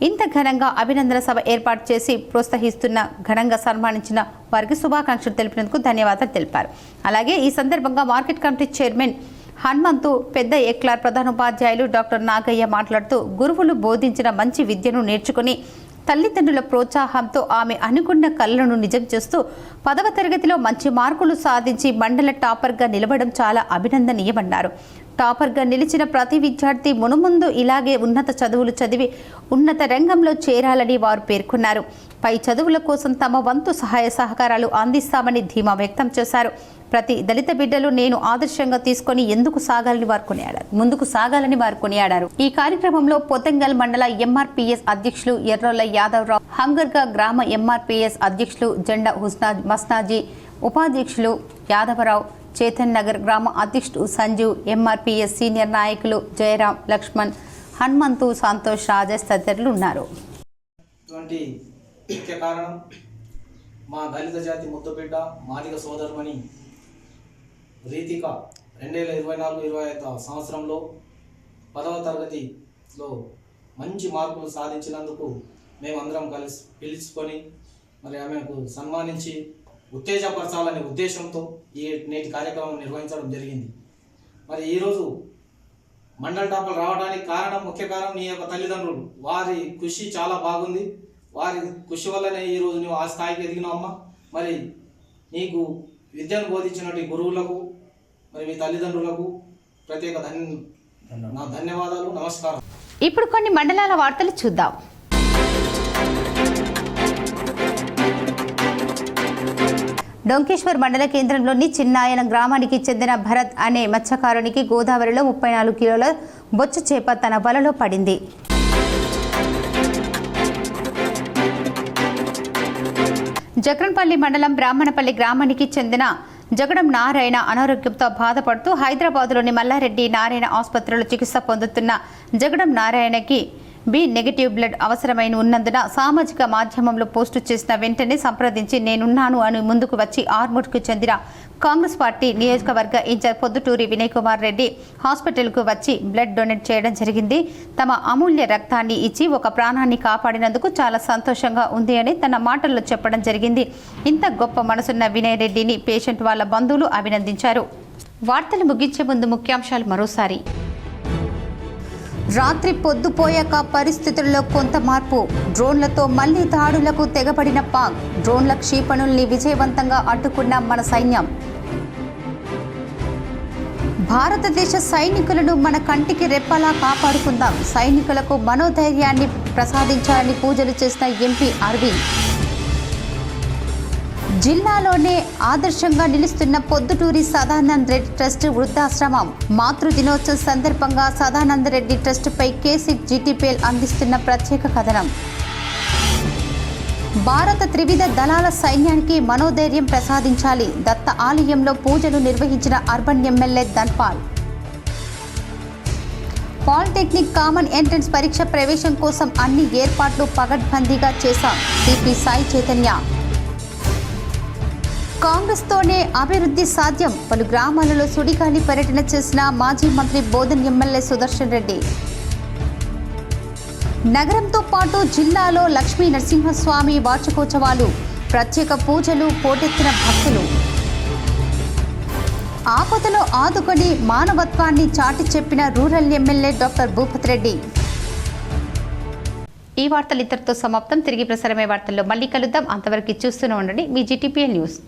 ఇంత ఘనంగా అభినందన సభ ఏర్పాటు చేసి ప్రోత్సహిస్తున్న, ఘనంగా సన్మానించిన వారికి శుభాకాంక్షలు తెలిపినందుకు ధన్యవాదాలు తెలిపారు. అలాగే ఈ సందర్భంగా మార్కెట్ కమిటీ చైర్మన్ హనుమంతు, పెద్ద ఎక్లార్ ప్రధానోపాధ్యాయులు డాక్టర్ నాగయ్య మాట్లాడుతూ గురువులు బోధించిన మంచి విద్యను నేర్చుకుని తల్లిదండ్రుల ప్రోత్సాహంతో ఆమె అనుకున్న కళలను నిజం చేస్తూ 10వ తరగతిలో మంచి మార్కులు సాధించి మండల టాపర్గా నిలవడం చాలా అభినందనీయమన్నారు. టాపర్గా నిలిచిన ప్రతి విద్యార్థి మునుముందు ఇలాగే ఉన్నత చదువులు చదివి ఉన్నత రంగంలో చేరాలని వారు పేర్కొన్నారు. పై చదువుల కోసం తమ వంతు సహాయ సహకారాలు అందిస్తామని ధీమా వ్యక్తం చేశారు. ప్రతి దళిత బిడ్డలు నేను ఆదర్శంగా తీసుకొని ముందుకు సాగాలని వారు కొనియాడారు. ఈ కార్యక్రమంలో పోతంగల్ మండల ఎంఆర్పీఎస్ అధ్యక్షులు ఎర్రోల యాదవరావు, హంగర్గా గ్రామ ఎంఆర్పీఎస్ అధ్యక్షులు జెండా మస్నాజీ, ఉపాధ్యక్షులు యాదవరావు, చేతన్ నగర్ గ్రామ అధ్యక్షుడు సంజీవ్, ఎంఆర్పీఎస్ సీనియర్ నాయకులు జయరాం, లక్ష్మణ్, హనుమంతు, సంతోష్, రాజేష్ తదితరులు ఉన్నారు. ముఖ్య కారణం మా దళిత జాతి ముద్దుబిడ్డ మాదిగ సోదరుమణి రీతిక 2024-25 సంవత్సరంలో 10వ తరగతిలో మంచి మార్కులు సాధించినందుకు మేమందరం కలిసి పిలుచుకొని మరి ఆమెకు సన్మానించి ఉత్తేజపరచాలనే ఉద్దేశంతో ఈ నేటి కార్యక్రమం నిర్వహించడం జరిగింది. మరి ఈరోజు మండల టాపర్ రావడానికి ముఖ్య కారణం నీ యొక్క తల్లిదండ్రులు. వారి కృషి చాలా బాగుంది. వారి కృషి వల్లనే ఈరోజు నువ్వు ఆ స్థాయికి ఎదిగినావు అమ్మ. మరి నీకు విద్యను బోధించినటువంటి గురువులకు, మరి మీ తల్లిదండ్రులకు ప్రత్యేక నా ధన్యవాదాలు. నమస్కారం. ఇప్పుడు కొన్ని మండలాల వార్తలు చూద్దాం. డొంకేశ్వర్ మండల కేంద్రంలోని చిన్నాయన గ్రామానికి చెందిన భరత్ అనే మత్స్యకారునికి గోదావరిలో 34 కిలోల బొచ్చు చేప తన వలలో పడింది. జగన్పల్లి మండలం బ్రాహ్మణపల్లి గ్రామానికి చెందిన జగడం నారాయణ అనారోగ్యంతో బాధపడుతూ హైదరాబాద్లోని మల్లారెడ్డి నారాయణ ఆసుపత్రిలో చికిత్స పొందుతున్న జగడం నారాయణకి బి నెగటివ్ బ్లడ్ అవసరమైన ఉన్నందున సామాజిక మాధ్యమంలో పోస్టు చేసిన వెంటనే సంప్రదించి నేనున్నాను అని ముందుకు వచ్చి ఆర్మూర్కు చెందిన కాంగ్రెస్ పార్టీ నియోజకవర్గ ఇన్ఛార్జ్ పొద్దుటూరి వినయ్ కుమార్ రెడ్డి హాస్పిటల్కు వచ్చి బ్లడ్ డొనేట్ చేయడం జరిగింది. తమ అమూల్య రక్తాన్ని ఇచ్చి ఒక ప్రాణాన్ని కాపాడినందుకు చాలా సంతోషంగా ఉంది అని తన మాటల్లో చెప్పడం జరిగింది. ఇంత గొప్ప మనసున్న వినయ్ రెడ్డిని పేషెంట్ వాళ్ళ బంధువులు అభినందించారు. వార్తలు ముగించే ముందు ముఖ్యాంశాలు మరోసారి. రాత్రి పొద్దుపోయాక పరిస్థితుల్లో కొంత మార్పు. డ్రోన్లతో మళ్లీ దాడులకు తెగబడిన పాక్. డ్రోన్ల క్షిపణుల్ని విజయవంతంగా అడ్డుకున్న మన సైన్యం. భారతదేశ సైనికులను మన కంటికి రెప్పలా కాపాడుకుందాం. సైనికులకు మనోధైర్యాన్ని ప్రసాదించాలని పూజలు చేసిన ఎంపీ అరవింద్. జిల్లాలోనే ఆదర్శంగా నిలుస్తున్న పొద్దుటూరి సదానంద్ రెడ్డి ట్రస్ట్ వృద్ధాశ్రమం. మాతృ దినోత్సవం సందర్భంగా సదానంద రెడ్డి ట్రస్టుపై కేసిక్ జీటీపీఎల్ అందిస్తున్న ప్రత్యేక కథనం. భారత త్రివిధ దళాల సైన్యానికి మనోధైర్యం ప్రసాదించాలి. దత్త ఆలయంలో పూజలు నిర్వహించిన urban MLA Dhanpal. Polytechnic common entrance పరీక్ష ప్రవేశం కోసం అన్ని ఏర్పాట్లు పగడ్బందీగా చేశాం. సిపి సాయి చైతన్య. కాంగ్రెస్తోనే అభివృద్ధి సాధ్యం. పలు గ్రామాలలో సుడిగాలి పర్యటన చేసిన మాజీ మంత్రి బోధన్ ఎమ్మెల్యే సుదర్శన్ రెడ్డి. నగరంతో పాటు జిల్లాలో లక్ష్మీ నరసింహస్వామి వార్షికోత్సవాలు. ప్రత్యేక పూజలు, పోటెత్తిన భక్తులు. ఆపదలో ఆదుకొని మానవత్వాన్ని చాటి చెప్పిన rural MLA doctor Bhupat Reddy. ఈ వార్తలు ఇద్దరితో సమాప్తం. తిరిగి ప్రసారమే వార్తల్లో మళ్ళీ కలుద్దాం. అంతవరకు చూస్తూనే ఉండండి మీ జీటీపీఎల్ న్యూస్.